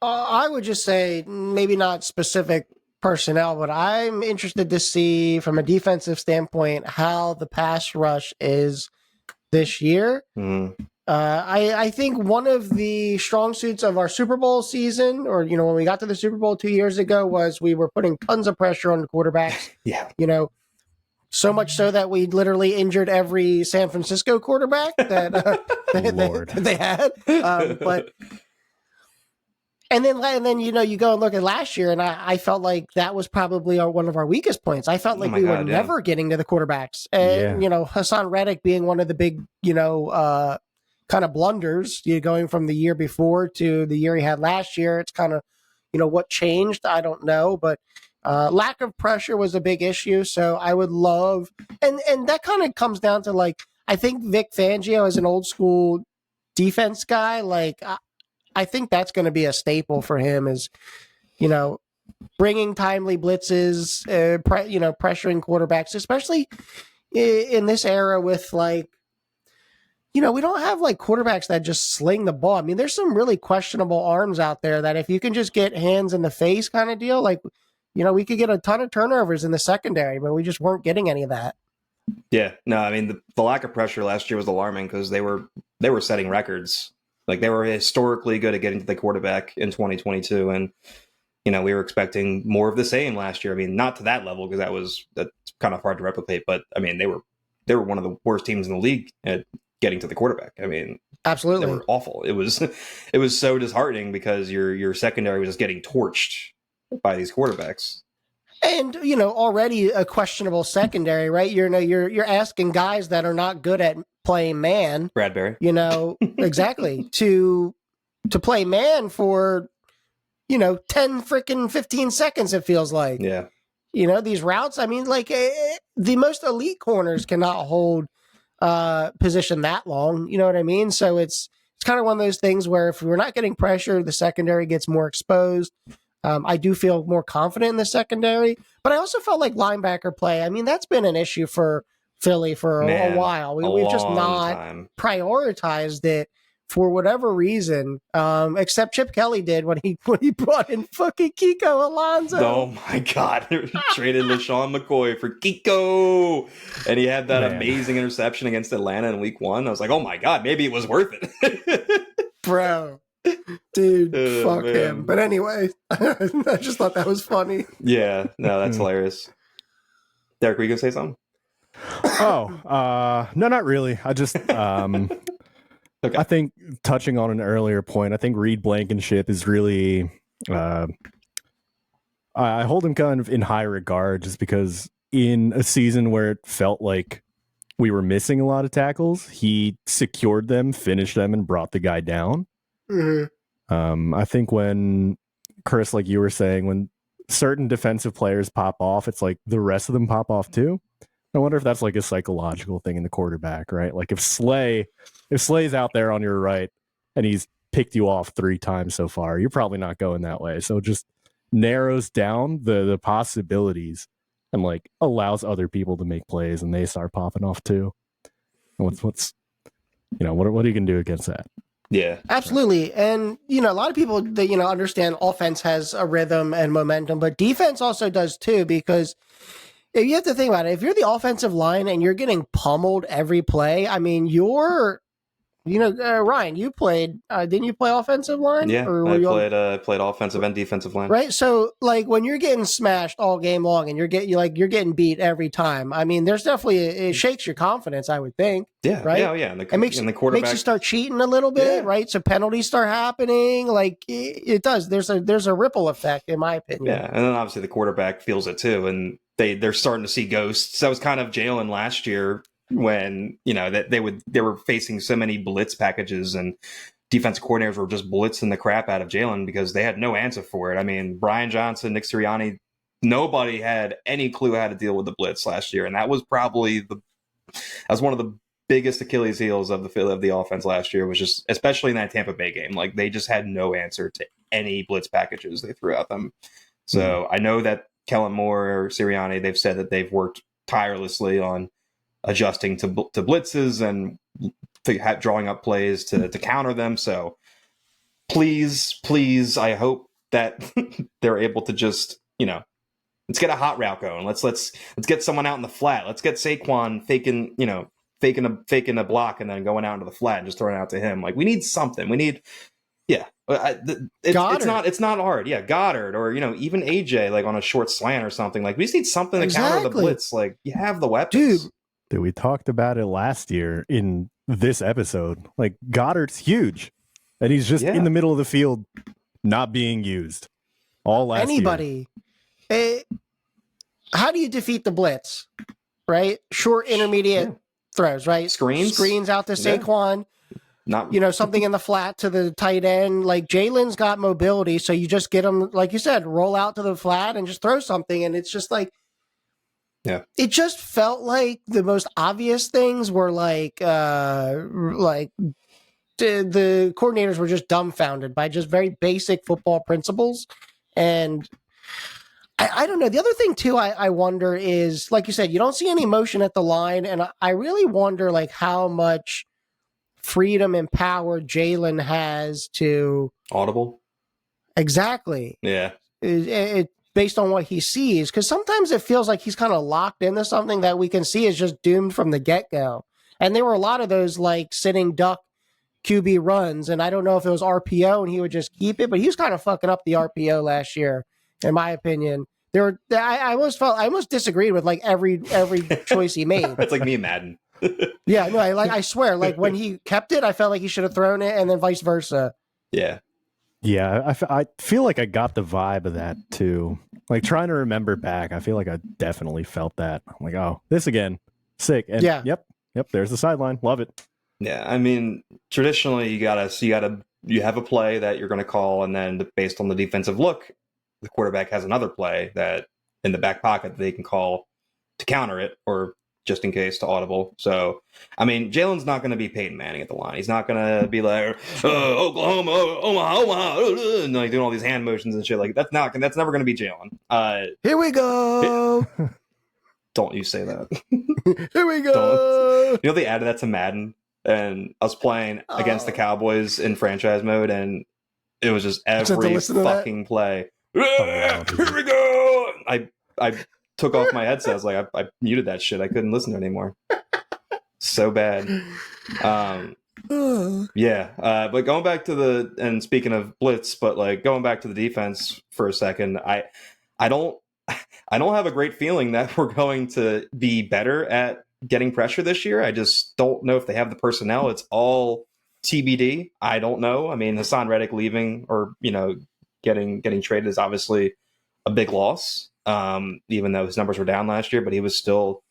I would just say maybe not specific personnel, but I'm interested to see from a defensive standpoint how the pass rush is this year. I think one of the strong suits of our Super Bowl season, or when we got to the Super Bowl 2 years ago, was we were putting tons of pressure on the quarterbacks. Yeah. So much so that we literally injured every San Francisco quarterback that they had. And then you go and look at last year, and I felt like that was probably one of our weakest points. I felt like we were never getting to the quarterbacks, and Hassan Reddick being one of the big kind of blunders, going from the year before to the year he had last year. It's kind of, what changed, I don't know, but lack of pressure was a big issue. So I would love, and that kind of comes down to I think Vic Fangio is an old school defense guy. I think that's going to be a staple for him, is, bringing timely blitzes, pressuring quarterbacks, especially in this era with we don't have quarterbacks that just sling the ball. I mean, there's some really questionable arms out there that if you can just get hands in the face kind of deal, we could get a ton of turnovers in the secondary, but we just weren't getting any of that. Yeah, no, I mean, the lack of pressure last year was alarming, because they were setting records. They were historically good at getting to the quarterback in 2022. And, we were expecting more of the same last year. I mean, not to that level, because that's kind of hard to replicate, but I mean, they were one of the worst teams in the league at getting to the quarterback. I mean, absolutely, they were awful. It was so disheartening, because your secondary was just getting torched by these quarterbacks. And already a questionable secondary, right? You're asking guys that are not good at playing man, Bradbury, exactly, to play man for 10 freaking 15 seconds, it feels like. Yeah. These routes, I mean, the most elite corners cannot hold position that long, you know what I mean? So it's kind of one of those things where if we're not getting pressure, the secondary gets more exposed. I do feel more confident in the secondary, but I also felt like linebacker play, I mean, that's been an issue for Philly for a while. We've just not prioritized it for whatever reason, except Chip Kelly did when he brought in fucking Kiko Alonso. Oh my God. Traded LaShawn McCoy for Kiko. And he had that amazing interception against Atlanta in week 1. I was like, oh my God, maybe it was worth it. Bro. Dude, fuck him. But anyway, I just thought that was funny. Yeah, no, that's hilarious. Derek, were you going to say something? No, not really. I just, okay. I think touching on an earlier point, I think Reed Blankenship is really, I hold him kind of in high regard, just because in a season where it felt like we were missing a lot of tackles, he secured them, finished them, and brought the guy down. Mm-hmm. I think when, Chris, like you were saying, when certain defensive players pop off, it's like the rest of them pop off too. I wonder if that's like a psychological thing in the quarterback, right? Like if Slay's out there on your right and he's picked you off 3 times so far, you're probably not going that way. So it just narrows down the possibilities and like allows other people to make plays and they start popping off too. And what's what are you gonna do against that? Yeah, absolutely. And a lot of people that understand offense has a rhythm and momentum, but defense also does too, because if you have to think about it, if you're the offensive line and you're getting pummeled every play, I mean, Ryan, you played, didn't you play offensive line? Yeah, or I played offensive and defensive line. Right. So like when you're getting smashed all game long and you're getting beat every time, I mean, there's definitely, it shakes your confidence, I would think. Yeah. Right. Yeah. And the quarterback makes you start cheating a little bit. Yeah. Right. So penalties start happening. Like it does. There's a ripple effect, in my opinion. Yeah. And then obviously the quarterback feels it too. And they're starting to see ghosts. That was kind of Jalen last year, when that they were facing so many blitz packages and defensive coordinators were just blitzing the crap out of Jalen because they had no answer for it. I mean, Brian Johnson, Nick Sirianni, nobody had any clue how to deal with the blitz last year, and that was probably one of the biggest Achilles heels of the offense last year. Was just, especially in that Tampa Bay game, like they just had no answer to any blitz packages they threw at them. So I know that Kellen Moore or Sirianni, they've said that they've worked tirelessly on adjusting to blitzes and drawing up plays to counter them. So please, I hope that they're able to just, let's get a hot route going. Let's get someone out in the flat. Let's get Saquon faking a block and then going out into the flat and just throwing it out to him. Like we need something. We need, it's not hard. Yeah, Goddard or even AJ like on a short slant or something. Like we just need something to counter the blitz. Like you have the weapons. Dude, we talked about it last year in this episode. Like Goddard's huge, and he's just in the middle of the field, not being used all last year. How do you defeat the blitz? Right, short, intermediate throws. Right, screens out to Saquon. Not something in the flat to the tight end. Like Jalen's got mobility, so you just get him, like you said, roll out to the flat and just throw something, and it's just like. Yeah, it just felt like the most obvious things were like the coordinators were just dumbfounded by just very basic football principles. And I don't know. The other thing too, I wonder is, like you said, you don't see any motion at the line. And I really wonder like how much freedom and power Jalen has to audible. Exactly. Yeah. It based on what he sees, because sometimes it feels like he's kind of locked into something that we can see is just doomed from the get-go. And there were a lot of those like sitting duck QB runs, and I don't know if it was RPO and he would just keep it, but he was kind of fucking up the RPO last year, in my opinion. I almost disagreed with like every choice he made. It's like me and Madden. Yeah, no, I swear, like when he kept it, I felt like he should have thrown it, and then vice versa. Yeah. Yeah, I feel like I got the vibe of that too. Like trying to remember back, I feel like I definitely felt that. I'm like, oh, this again, sick. And yep. There's the sideline, love it. Yeah, I mean, traditionally you have a play that you're going to call, and then based on the defensive look, the quarterback has another play that in the back pocket they can call to counter it or just in case to audible. So, I mean, Jalen's not going to be Peyton Manning at the line. He's not going to be like Oklahoma, Omaha, and like doing all these hand motions and shit. Like that's never going to be Jalen. Here we go. Don't you say that? Here we go. They added that to Madden, and I was playing against the Cowboys in franchise mode, and it was just every fucking play. Here we go. I took off my headset. I was like, I muted that shit. I couldn't listen to it anymore. So bad. But going back to and speaking of blitz, but like going back to the defense for a second, I don't have a great feeling that we're going to be better at getting pressure this year. I just don't know if they have the personnel. It's all TBD. I don't know. I mean, Hassan Reddick leaving or, getting traded is obviously a big loss. Even though his numbers were down last year, but he was still,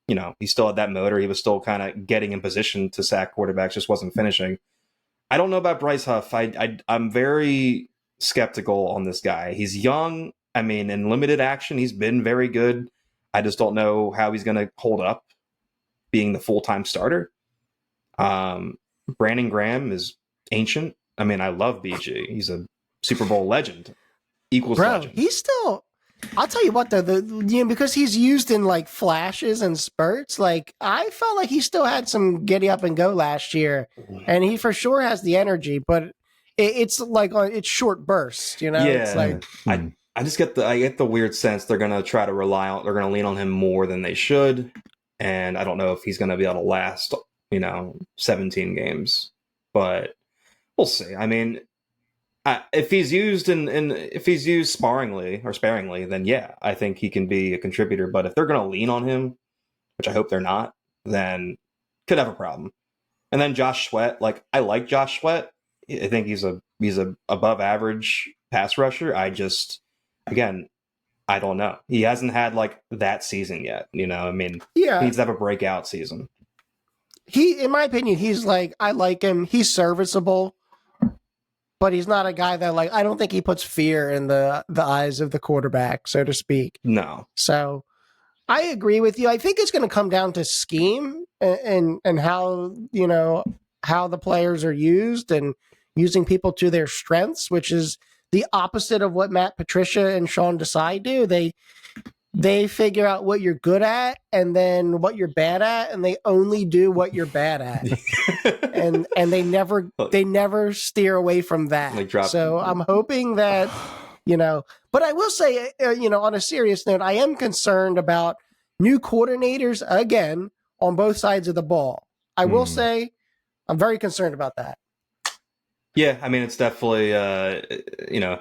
he still had that motor. He was still kind of getting in position to sack quarterbacks, just wasn't finishing. I don't know about Bryce Huff. I'm very skeptical on this guy. He's young. I mean, in limited action, he's been very good. I just don't know how he's going to hold up being the full-time starter. Brandon Graham is ancient. I mean, I love BG. He's a Super Bowl legend. Equals legend. He's still... I'll tell you what, though, because he's used in like flashes and spurts, like I felt like he still had some giddy up and go last year, and he for sure has the energy, but it's like it's short bursts, Yeah, it's like I just get the weird sense they're gonna try to they're gonna lean on him more than they should, and I don't know if he's gonna be able to last 17 games, but we'll see. I mean, if he's used if he's used sparingly, then yeah, I think he can be a contributor. But if they're going to lean on him, which I hope they're not, then could have a problem. And then Josh Sweat, like I like Josh Sweat. I think he's a above average pass rusher. Again, I don't know. He hasn't had like that season yet. I mean, he needs to have a breakout season. In my opinion, he's like, I like him. He's serviceable. But he's not a guy that, like, I don't think he puts fear in the eyes of the quarterback, so to speak. No. So I agree with you. I think it's going to come down to scheme and how, how the players are used and using people to their strengths, which is the opposite of what Matt Patricia and Sean Desai do. They figure out what you're good at and then what you're bad at, and they only do what you're bad at. and they never steer away from that. So I'm hoping that, but I will say, on a serious note, I am concerned about new coordinators again on both sides of the ball. I will say I'm very concerned about that. Yeah, I mean, it's definitely,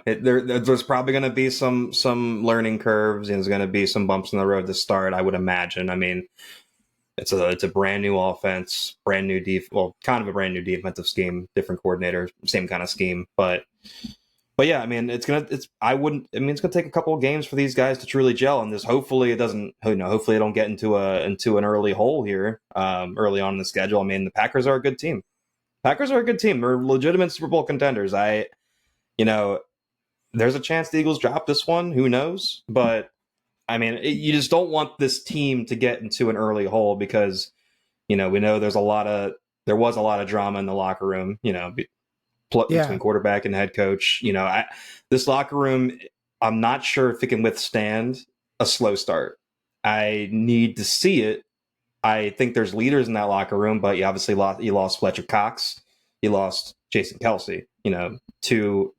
there's probably going to be some learning curves, and there's going to be some bumps in the road to start, I would imagine. I mean, it's a brand new offense, kind of a brand new defensive scheme, different coordinator, same kind of scheme. But yeah, I mean, it's going to take a couple of games for these guys to truly gel, and hopefully they don't get into an early hole here, early on in the schedule. I mean, the Packers are a good team. They're legitimate Super Bowl contenders. There's a chance the Eagles drop this one. Who knows? But I mean, you just don't want this team to get into an early hole because, we know there was a lot of drama in the locker room, between quarterback and head coach. This locker room, I'm not sure if it can withstand a slow start. I need to see it. I think there's leaders in that locker room, but you obviously lost Fletcher Cox. You lost Jason Kelsey, two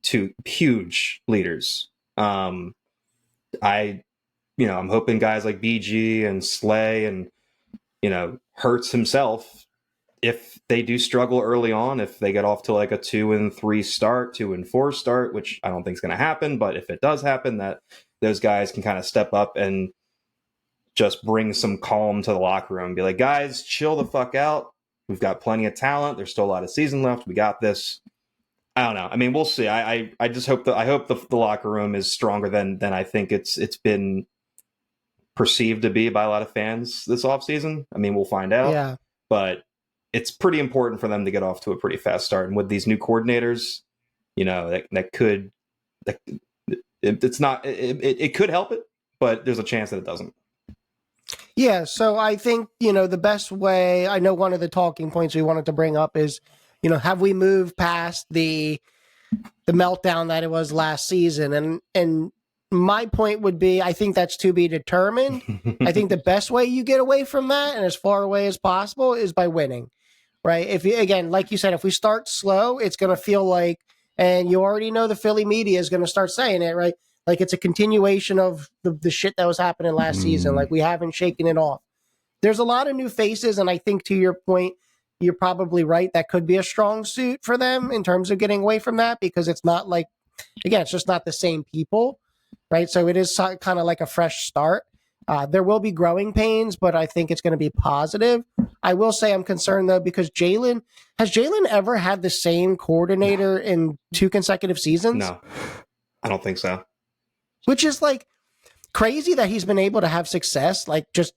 huge leaders. I'm hoping guys like BG and Slay and, Hurts himself, if they do struggle early on, if they get off to like a 2-3 start, 2-4 start, which I don't think is going to happen, but if it does happen, that those guys can kind of step up and just bring some calm to the locker room. Be like, guys, chill the fuck out. We've got plenty of talent. There's still a lot of season left. We got this. I don't know. I mean, we'll see. I just hope the locker room is stronger than I think it's been perceived to be by a lot of fans this offseason. I mean, we'll find out. Yeah. But it's pretty important for them to get off to a pretty fast start. And with these new coordinators, it could help it, but there's a chance that it doesn't. Yeah, so I think, the best way, I know one of the talking points we wanted to bring up is, have we moved past the meltdown that it was last season? And my point would be, I think that's to be determined. I think the best way you get away from that and as far away as possible is by winning, right? If you, again, like you said, if we start slow, it's going to feel like, and you already know the Philly media is going to start saying it, right? Like it's a continuation of the shit that was happening last season. Like we haven't shaken it off. There's a lot of new faces. And I think to your point, you're probably right. That could be a strong suit for them in terms of getting away from that, because it's not like, again, it's just not the same people, right? So it is kind of like a fresh start. There will be growing pains, but I think it's going to be positive. I will say I'm concerned though, because has Jalen ever had the same coordinator in 2 consecutive seasons? No, I don't think so. Which is like crazy that he's been able to have success, like just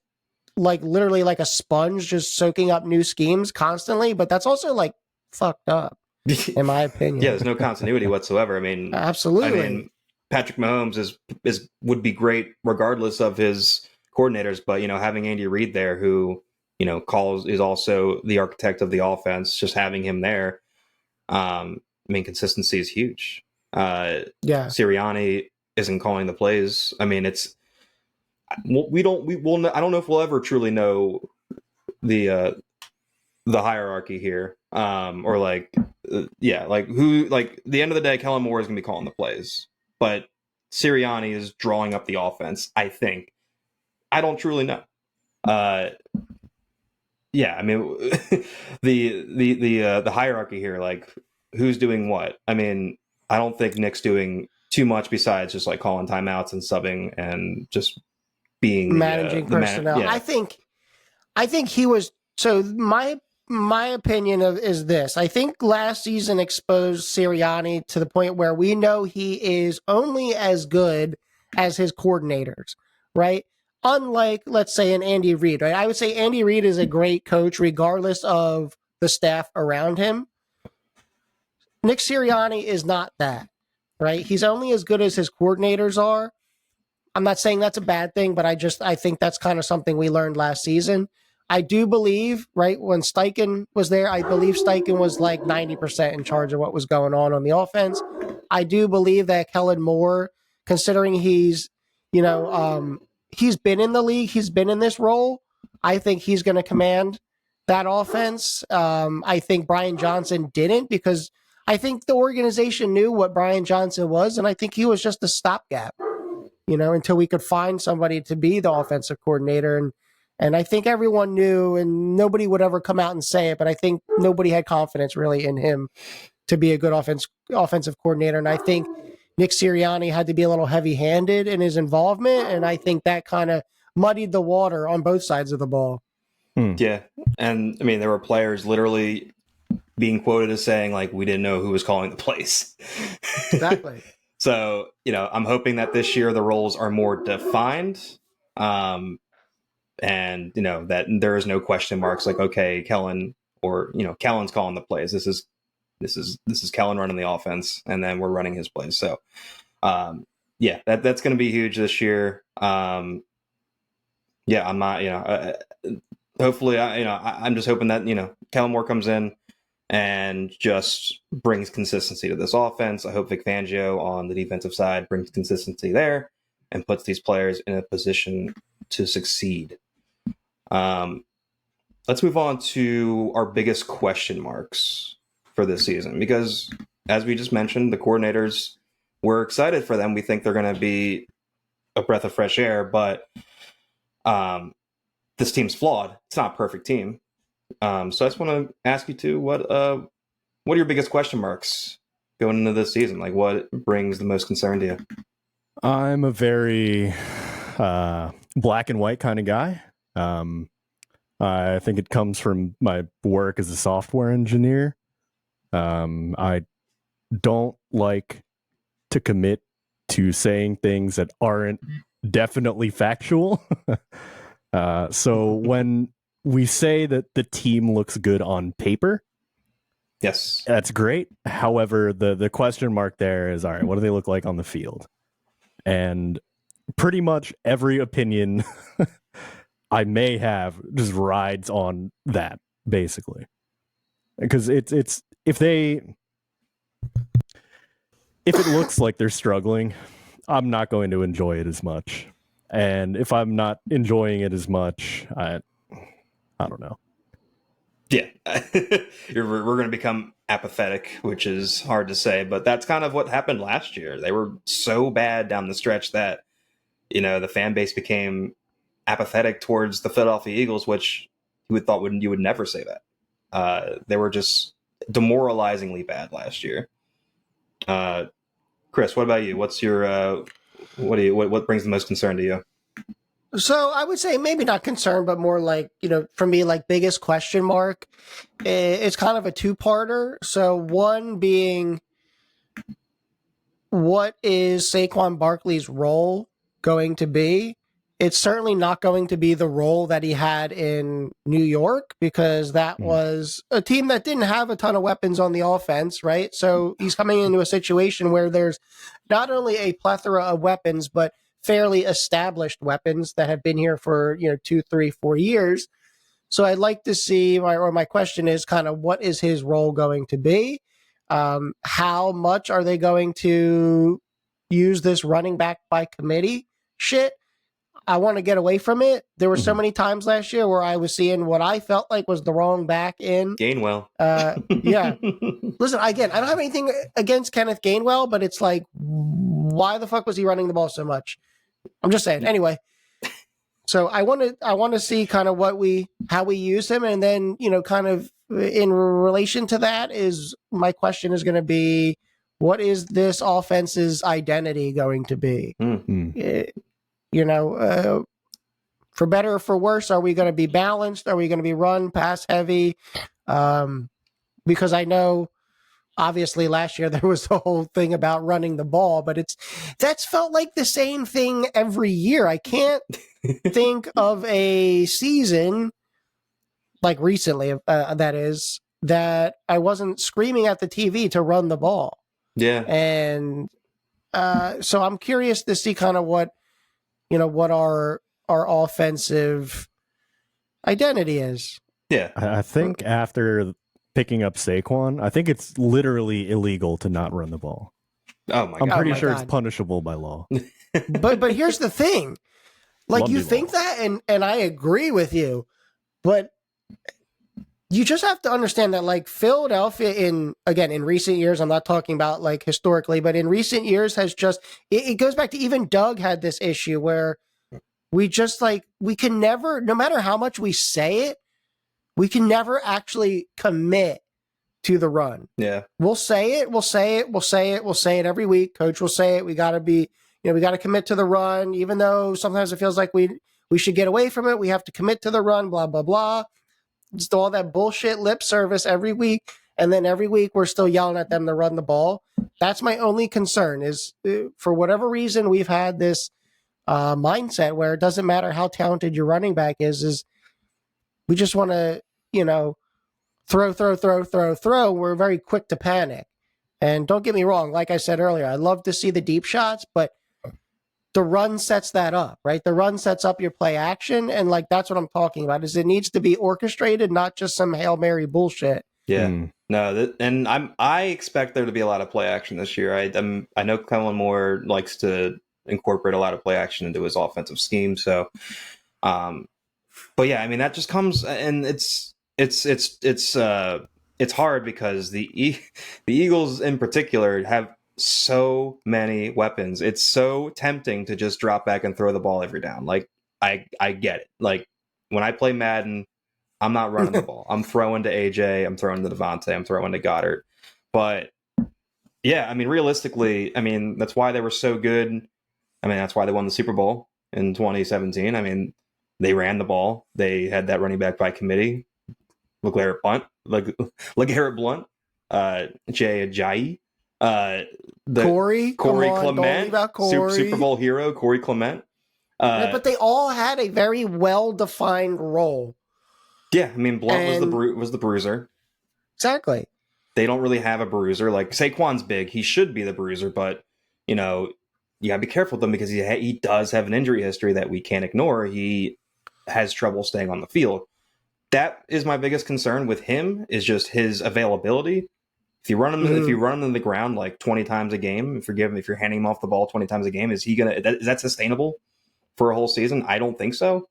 like literally like a sponge, just soaking up new schemes constantly. But that's also like fucked up, in my opinion. Yeah, there's no continuity whatsoever. I mean, absolutely. Patrick Mahomes would be great regardless of his coordinators, but having Andy Reid there, who is also the architect of the offense, just having him there, consistency is huge. Sirianni isn't calling the plays. I mean, I don't know if we'll ever truly know the hierarchy here, or the end of the day, Kellen Moore is going to be calling the plays, but Sirianni is drawing up the offense. I think. I don't truly know. The hierarchy here, who's doing what? I mean, I don't think Nick's doing too much besides just calling timeouts and subbing and just being managing personnel. I think he was. So my opinion is this. I think last season exposed Sirianni to the point where we know he is only as good as his coordinators, right? Unlike, let's say, an Andy Reid, right? I would say Andy Reid is a great coach regardless of the staff around him. Nick Sirianni is not that, right? He's only as good as his coordinators are. I'm not saying that's a bad thing, but I think that's kind of something we learned last season. I do believe, right, when Steichen was there, I believe Steichen was 90% in charge of what was going on the offense. I do believe that Kellen Moore, considering he's been in the league, he's been in this role, I think he's going to command that offense. I think Brian Johnson didn't, because I think the organization knew what Brian Johnson was, and I think he was just a stopgap, until we could find somebody to be the offensive coordinator. And I think everyone knew, and nobody would ever come out and say it, but I think nobody had confidence really in him to be a good offensive coordinator. And I think Nick Sirianni had to be a little heavy-handed in his involvement, and I think that kind of muddied the water on both sides of the ball. Yeah, and I mean, there were players literally being quoted as saying, we didn't know who was calling the plays. Exactly. So, I'm hoping that this year the roles are more defined. And that there is no question marks okay, Kellen, or Kellen's calling the plays. This is Kellen running the offense, and then we're running his plays. So that's going to be huge this year. I'm not hopefully I'm just hoping that Kellen Moore comes in and just brings consistency to this offense. I hope Vic Fangio on the defensive side brings consistency there and puts these players in a position to succeed. Let's move on to our biggest question marks for this season, because as we just mentioned, the coordinators, we're excited for them. We think they're going to be a breath of fresh air, but this team's flawed. It's not a perfect team. So I just want to ask you two, what are your biggest question marks going into this season? What brings the most concern to you? I'm a very black and white kind of guy. I think it comes from my work as a software engineer. I don't like to commit to saying things that aren't definitely factual. So when we say that the team looks good on paper, yes, that's great. However, the question mark there is, all right, what do they look like on the field? And pretty much every opinion I may have just rides on that, basically. Because it's if it looks like they're struggling, I'm not going to enjoy it as much. And if I'm not enjoying it as much, I don't know. Yeah, we're going to become apathetic, which is hard to say, but that's kind of what happened last year. They were so bad down the stretch that, the fan base became apathetic towards the Philadelphia Eagles, which you would never say that. They were just demoralizingly bad last year. Chris, what about you? What's your what brings the most concern to you? So I would say maybe not concern, but more for me, biggest question mark. It's kind of a two-parter. So one being, what is Saquon Barkley's role going to be? It's certainly not going to be the role that he had in New York, because that was a team that didn't have a ton of weapons on the offense, right? So he's coming into a situation where there's not only a plethora of weapons, but fairly established weapons that have been here for 2, 3, 4 years. So I'd like to see, my question is kind of what is his role going to be? How much are they going to use this running back by committee shit? I want to get away from it. There were so many times last year where I was seeing what I felt like was the wrong back in. Gainwell. Yeah. Listen, again, I don't have anything against Kenneth Gainwell, but it's like, why the fuck was he running the ball so much? I'm just saying. Anyway, so I want to see kind of how we use him, and then kind of in relation to that is my question is going to be, what is this offense's identity going to be? For better or for worse, are we going to be balanced? Are we going to be run, pass heavy? Because I know, obviously, last year there was the whole thing about running the ball, but that's felt like the same thing every year. I can't think of a season, like recently, that I wasn't screaming at the TV to run the ball. Yeah. And so I'm curious to see kind of what our offensive identity is. Yeah. I think after picking up Saquon, I think it's literally illegal to not run the ball. Oh my God. I'm pretty sure it's punishable by law. But here's the thing. Like, you think that, and I agree with you, but you just have to understand that, like, Philadelphia in recent years, I'm not talking about like historically, but in recent years has just, it goes back to even Doug had this issue where we just we can never, no matter how much we say it, we can never actually commit to the run. Yeah. We'll say it every week. Coach will say it. We got to be, we got to commit to the run, even though sometimes it feels like we should get away from it. We have to commit to the run, blah, blah, blah. Just all that bullshit lip service every week. And then every week we're still yelling at them to run the ball. That's my only concern is for whatever reason, we've had this mindset where it doesn't matter how talented your running back is we just want to, throw. We're very quick to panic. And don't get me wrong. Like I said earlier, I love to see the deep shots, but the run sets that up, right? The run sets up your play action. And that's what I'm talking about is it needs to be orchestrated, not just some Hail Mary bullshit. Yeah. No, and I expect there to be a lot of play action this year. I know Kellen Moore likes to incorporate a lot of play action into his offensive scheme. So, but yeah, I mean, that just comes, and it's hard because the Eagles in particular have so many weapons. It's so tempting to just drop back and throw the ball every down. Like, I get it. Like, when I play Madden, I'm not running the ball. I'm throwing to AJ. I'm throwing to Devontae. I'm throwing to Goddard. But yeah, I mean, realistically, I mean, that's why they were so good. I mean, that's why they won the Super Bowl in 2017. I mean, they ran the ball. They had that running back by committee. LeGarrette Blunt, Jay Ajayi, Corey Clement, Super Bowl hero, Corey Clement. But they all had a very well-defined role. Yeah, I mean, Blunt was the bruiser. Exactly. They don't really have a bruiser. Like, Saquon's big. He should be the bruiser, but, you gotta be careful with him because he does have an injury history that we can't ignore. He has trouble staying on the field. That is my biggest concern with him, is just his availability. If you run him in the ground like 20 times a game, if you're handing him off the ball 20 times a game, is that sustainable for a whole season? I don't think so.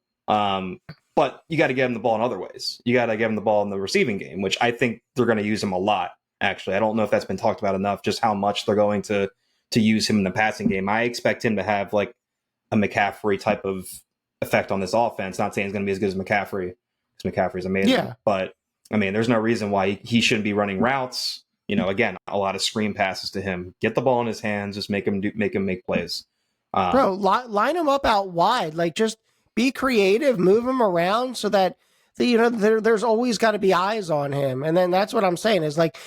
But you got to get him the ball in other ways. You got to get him the ball in the receiving game, which I think they're going to use him a lot. Actually, I don't know if that's been talked about enough, just how much they're going to use him in the passing game. I expect him to have like a McCaffrey type of effect on this offense. Not saying he's going to be as good as McCaffrey, because McCaffrey's amazing. Yeah. But I mean, there's no reason why he shouldn't be running routes. Again, a lot of screen passes to him. Get the ball in his hands. Just make him make plays. Bro, line him up out wide. Like, just be creative, move him around so that there's always got to be eyes on him. And then that's what I'm saying is, like,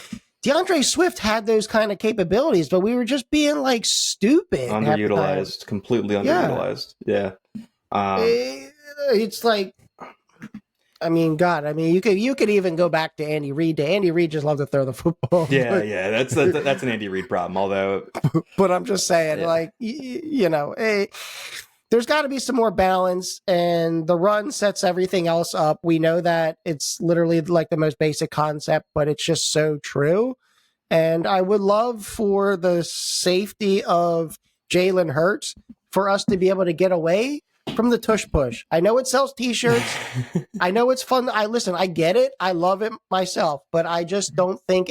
DeAndre Swift had those kind of capabilities, but we were just being like stupid, completely underutilized. Yeah. It's like, I mean, God, I mean, you could even go back to Andy Reid. Andy Reid just loved to throw the football. Yeah, that's an Andy Reid problem. Although, but I'm just saying, like, you know, there's got to be some more balance, and the run sets everything else up. We know that it's literally like the most basic concept, but it's just so true. And I would love for the safety of Jalen Hurts for us to be able to get away from the tush push. I know it sells t-shirts. I know it's fun. I get it. I love it myself, but I just don't think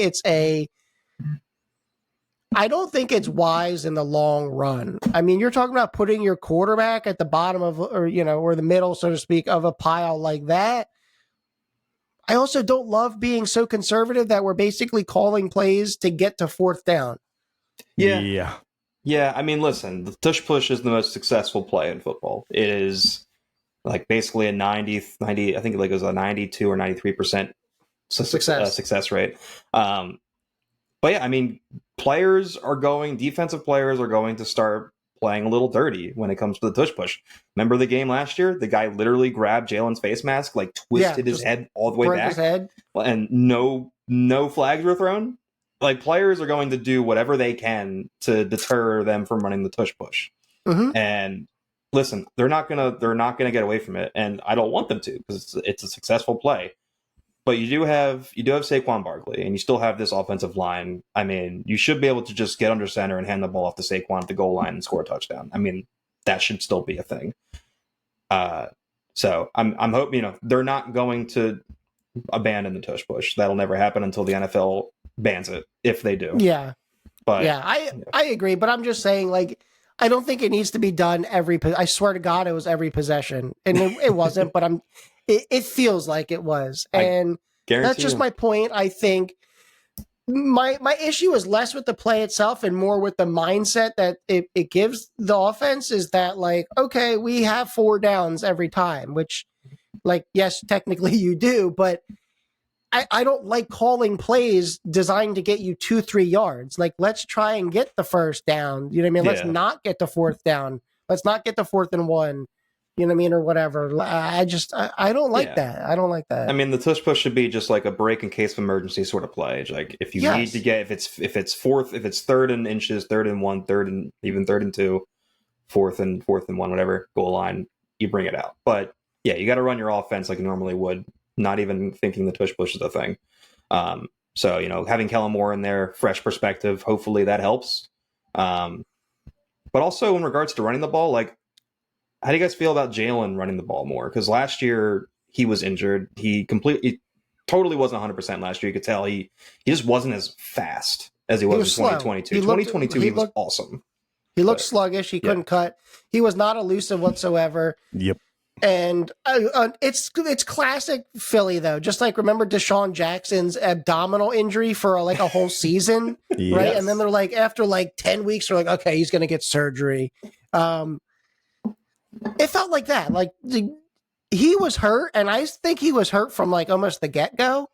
I don't think it's wise in the long run. I mean, you're talking about putting your quarterback at the bottom of, or the middle, so to speak, of a pile like that. I also don't love being so conservative that we're basically calling plays to get to fourth down. Yeah. I mean, listen, the tush push is the most successful play in football. It is like basically a 90, I think it was a 92 or 93% success rate. But yeah, I mean, defensive players are going to start playing a little dirty when it comes to the tush push. Remember the game last year? The guy literally grabbed Jalen's face mask, like twisted his head all the way back, his head. And no flags were thrown. Like, players are going to do whatever they can to deter them from running the tush push. Mm-hmm. And listen, they're not gonna get away from it, and I don't want them to, because it's a successful play. But you do have Saquon Barkley, and you still have this offensive line. I mean, you should be able to just get under center and hand the ball off to Saquon at the goal line and score a touchdown. I mean, that should still be a thing. So I'm hoping, they're not going to abandon the tush push. That'll never happen until the NFL bans it, if they do. Yeah. But yeah, I agree, but I'm just saying, like, I don't think it needs to be done I swear to God, it was every possession, and it wasn't, but it feels like it was. And that's just my point. I think my issue is less with the play itself and more with the mindset that it gives the offense, is that, like, okay, we have 4 downs every time, which, like, yes, technically you do, but I don't like calling plays designed to get you 2-3 yards. Like, let's try and get the first down. You know what I mean? Yeah. Let's not get the fourth down. Let's not get the 4th and 1. You know what I mean? Or whatever. I don't like that. I don't like that. I mean, the tush push should be just like a break in case of emergency sort of play. Like, if you need to get, if it's 3rd and inches, 3rd and 1, 3rd and even 3rd and 2, 4th and 1, whatever, goal line, you bring it out. But yeah, you got to run your offense like you normally would, not even thinking the tush push is a thing. So, having Kellen Moore in there, fresh perspective, hopefully that helps. But also in regards to running the ball, like, how do you guys feel about Jalen running the ball more? Because last year he was injured. He totally wasn't 100% last year. You could tell he just wasn't as fast as he was in 2022. 2022, he was awesome. He looked sluggish. He couldn't cut. He was not elusive whatsoever. Yep. And it's classic Philly, though. Just like, remember Deshaun Jackson's abdominal injury for like a whole season, yes. Right? And then they're like, after like 10 weeks, they're like, okay, he's going to get surgery. It felt like that. Like, he was hurt, and I think he was hurt from like almost the get-go.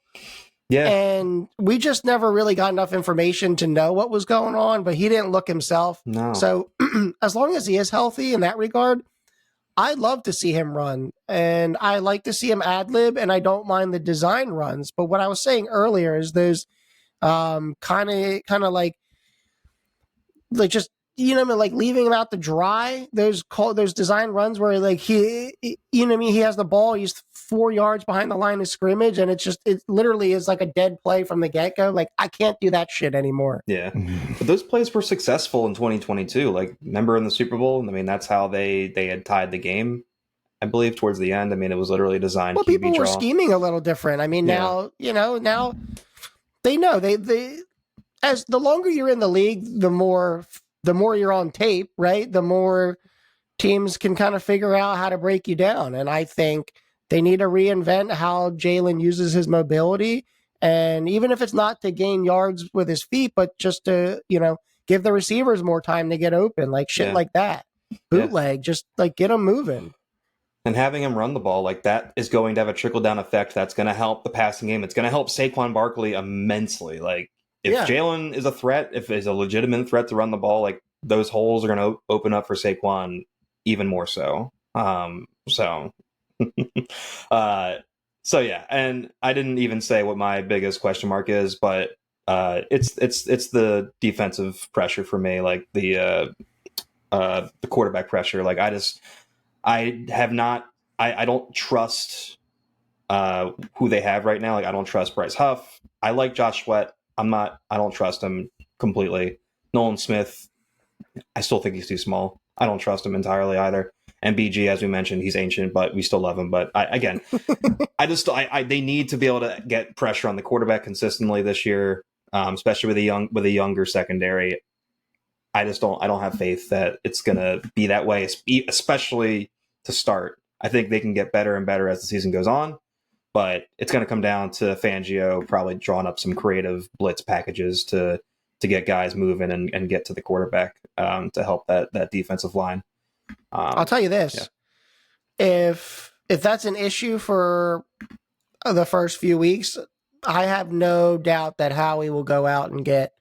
Yeah. And we just never really got enough information to know what was going on, but he didn't look himself. No. So as long as he is healthy in that regard, I love to see him run, and I like to see him ad-lib, and I don't mind the design runs. But what I was saying earlier is those kind of like just, like leaving him out to dry. Those design runs where like he has the ball, he's 4 yards behind the line of scrimmage, and it literally is like a dead play from the get-go. Like, I can't do that shit anymore. Yeah. But those plays were successful in 2022. Like, remember in the Super Bowl? I mean, that's how they had tied the game, I believe, towards the end. I mean, it was literally designed. Well, people were scheming a little different. I mean, now they know they as the longer you're in the league, the more you're on tape, right? The more teams can kind of figure out how to break you down. And I think they need to reinvent how Jalen uses his mobility. And even if it's not to gain yards with his feet, but just to, give the receivers more time to get open, like shit like that. Bootleg, just like get them moving. And having him run the ball like that is going to have a trickle-down effect. That's going to help the passing game. It's going to help Saquon Barkley immensely. Like, if Jalen is a threat, if is a legitimate threat to run the ball, like, those holes are going to open up for Saquon even more so. So yeah, and I didn't even say what my biggest question mark is, but it's the defensive pressure for me, like the quarterback pressure. Like I don't trust who they have right now. Like I don't trust Bryce Huff. I like Josh Sweat. I don't trust him completely. Nolan Smith, I still think he's too small. I don't trust him entirely either. And BG, as we mentioned, he's ancient, but we still love him. But they need to be able to get pressure on the quarterback consistently this year, especially with a younger secondary. I don't have faith that it's going to be that way, especially to start. I think they can get better and better as the season goes on, but it's going to come down to Fangio probably drawing up some creative blitz packages to get guys moving and get to the quarterback to help that defensive line. I'll tell you this: if that's an issue for the first few weeks, I have no doubt that Howie will go out and get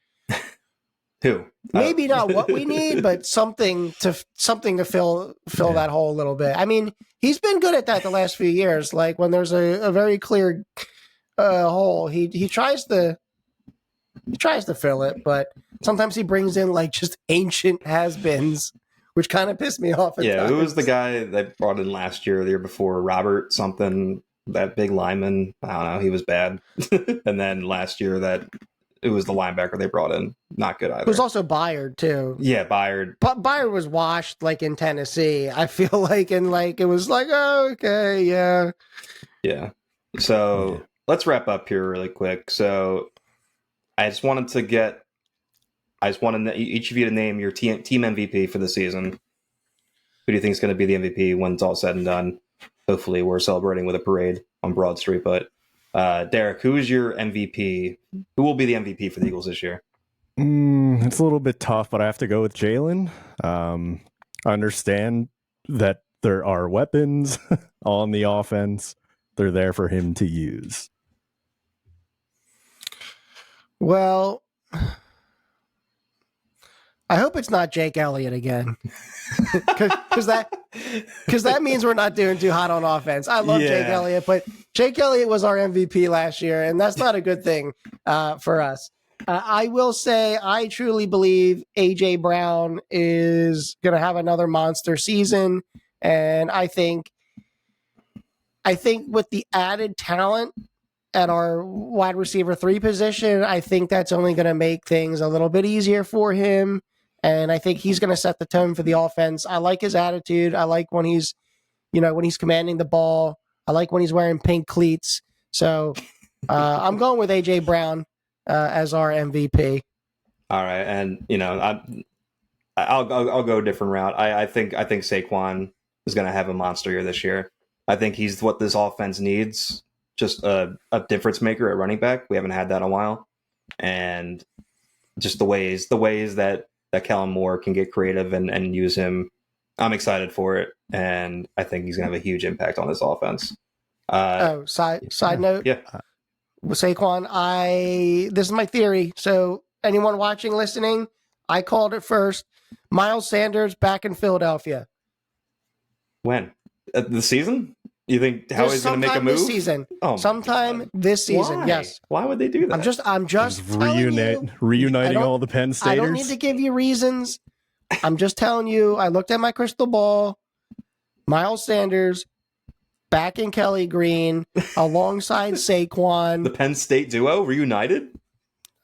who maybe not what we need, but something to fill that hole a little bit. I mean, he's been good at that the last few years. Like when there's a very clear hole, he tries to fill it, but sometimes he brings in like just ancient has-beens, which kind of pissed me off. Who was the guy that brought in last year, the year before? Robert something, that big lineman. I don't know. He was bad. And then last year it was the linebacker they brought in. Not good either. It was also Byard too. Yeah, Byard. But Byard was washed like in Tennessee, I feel like, and like it was like, oh, okay, yeah. Yeah. So let's wrap up here really quick. So I just wanted each of you to name your team MVP for the season. Who do you think is going to be the MVP when it's all said and done? Hopefully we're celebrating with a parade on Broad Street. But Derek, who is your MVP? Who will be the MVP for the Eagles this year? It's a little bit tough, but I have to go with Jalen. I understand that there are weapons on the offense. They're there for him to use. Well, I hope it's not Jake Elliott again, because that means we're not doing too hot on offense. I love Jake Elliott, but Jake Elliott was our MVP last year, and that's not a good thing for us. I will say I truly believe A.J. Brown is going to have another monster season, and I think with the added talent at our wide receiver 3 position, I think that's only going to make things a little bit easier for him. And I think he's going to set the tone for the offense. I like his attitude. I like when he's commanding the ball. I like when he's wearing pink cleats. So I'm going with A.J. Brown as our MVP. All right. And, I'll go a different route. I think Saquon is going to have a monster year this year. I think he's what this offense needs. Just a difference maker at running back. We haven't had that in a while. And just the ways that Kellen Moore can get creative and use him, I'm excited for it. And I think he's going to have a huge impact on this offense. Side note. Yeah. With Saquon, this is my theory. So anyone watching, listening, I called it first. Miles Sanders back in Philadelphia. When? The season? You think Howie's going to make a move? This season. Oh, sometime this season. Why? Yes. Why would they do that? I'm just reuniting all the Penn Staters. I don't need to give you reasons. I'm just telling you. I looked at my crystal ball. Miles Sanders back in Kelly Green alongside Saquon. The Penn State duo reunited.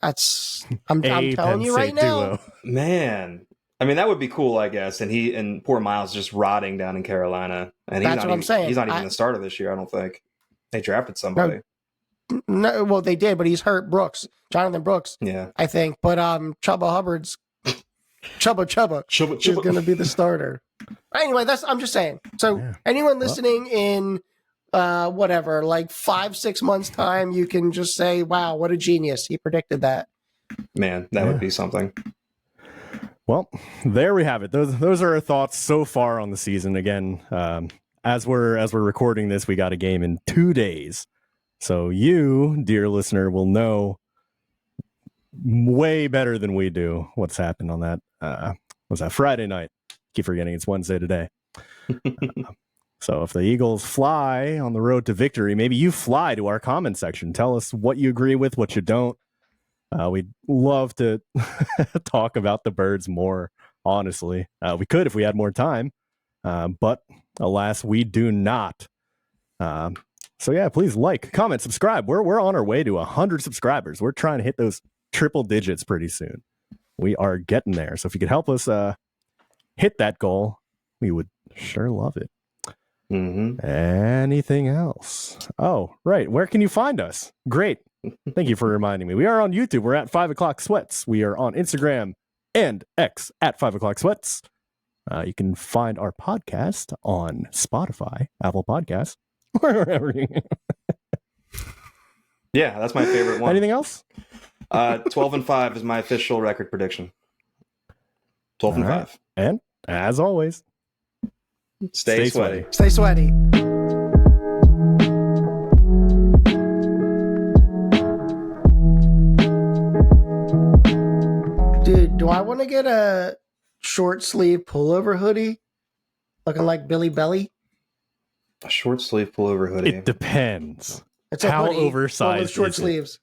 I'm telling you right now, man. I mean, that would be cool, I guess. And poor Miles just rotting down in Carolina. And that's what I'm saying. He's not even the starter this year, I don't think. They drafted somebody. No, well, they did, but he's hurt. Jonathan Brooks. Yeah, I think. But Chubba Hubbard's Chubba is going to be the starter. Anyway, I'm just saying. So anyone listening in like 5-6 months time, you can just say, "Wow, what a genius! He predicted that." Man, that would be something. Well, there we have it. Those are our thoughts so far on the season. Again, as we're recording this, we got a game in 2 days. So you, dear listener, will know way better than we do what's happened on that. Was that Friday night? Keep forgetting it's Wednesday today. So if the Eagles fly on the road to victory, maybe you fly to our comment section. Tell us what you agree with, what you don't. We'd love to talk about the Birds more, honestly. We could if we had more time, but alas, we do not. So yeah, please like, comment, subscribe. We're on our way to 100 subscribers. We're trying to hit those triple digits pretty soon. We are getting there. So if you could help us hit that goal, we would sure love it. Mm-hmm. Anything else? Oh, right. Where can you find us? Great. Thank you for reminding me. We are on YouTube. We're at 5 o'clock sweats. We are on Instagram and X at 5 o'clock sweats. You can find our podcast on Spotify, Apple Podcasts, wherever. Yeah, that's my favorite one. Anything else? 12-5 is my official record prediction. 12-5. Right. And as always, stay sweaty. Stay sweaty. Dude, do I want to get a short sleeve pullover hoodie looking like Billy Belly? A short sleeve pullover hoodie. It depends. It's a How hoodie oversized with short is it? sleeves.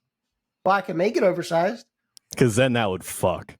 Well, I can make it oversized. Because then that would fuck.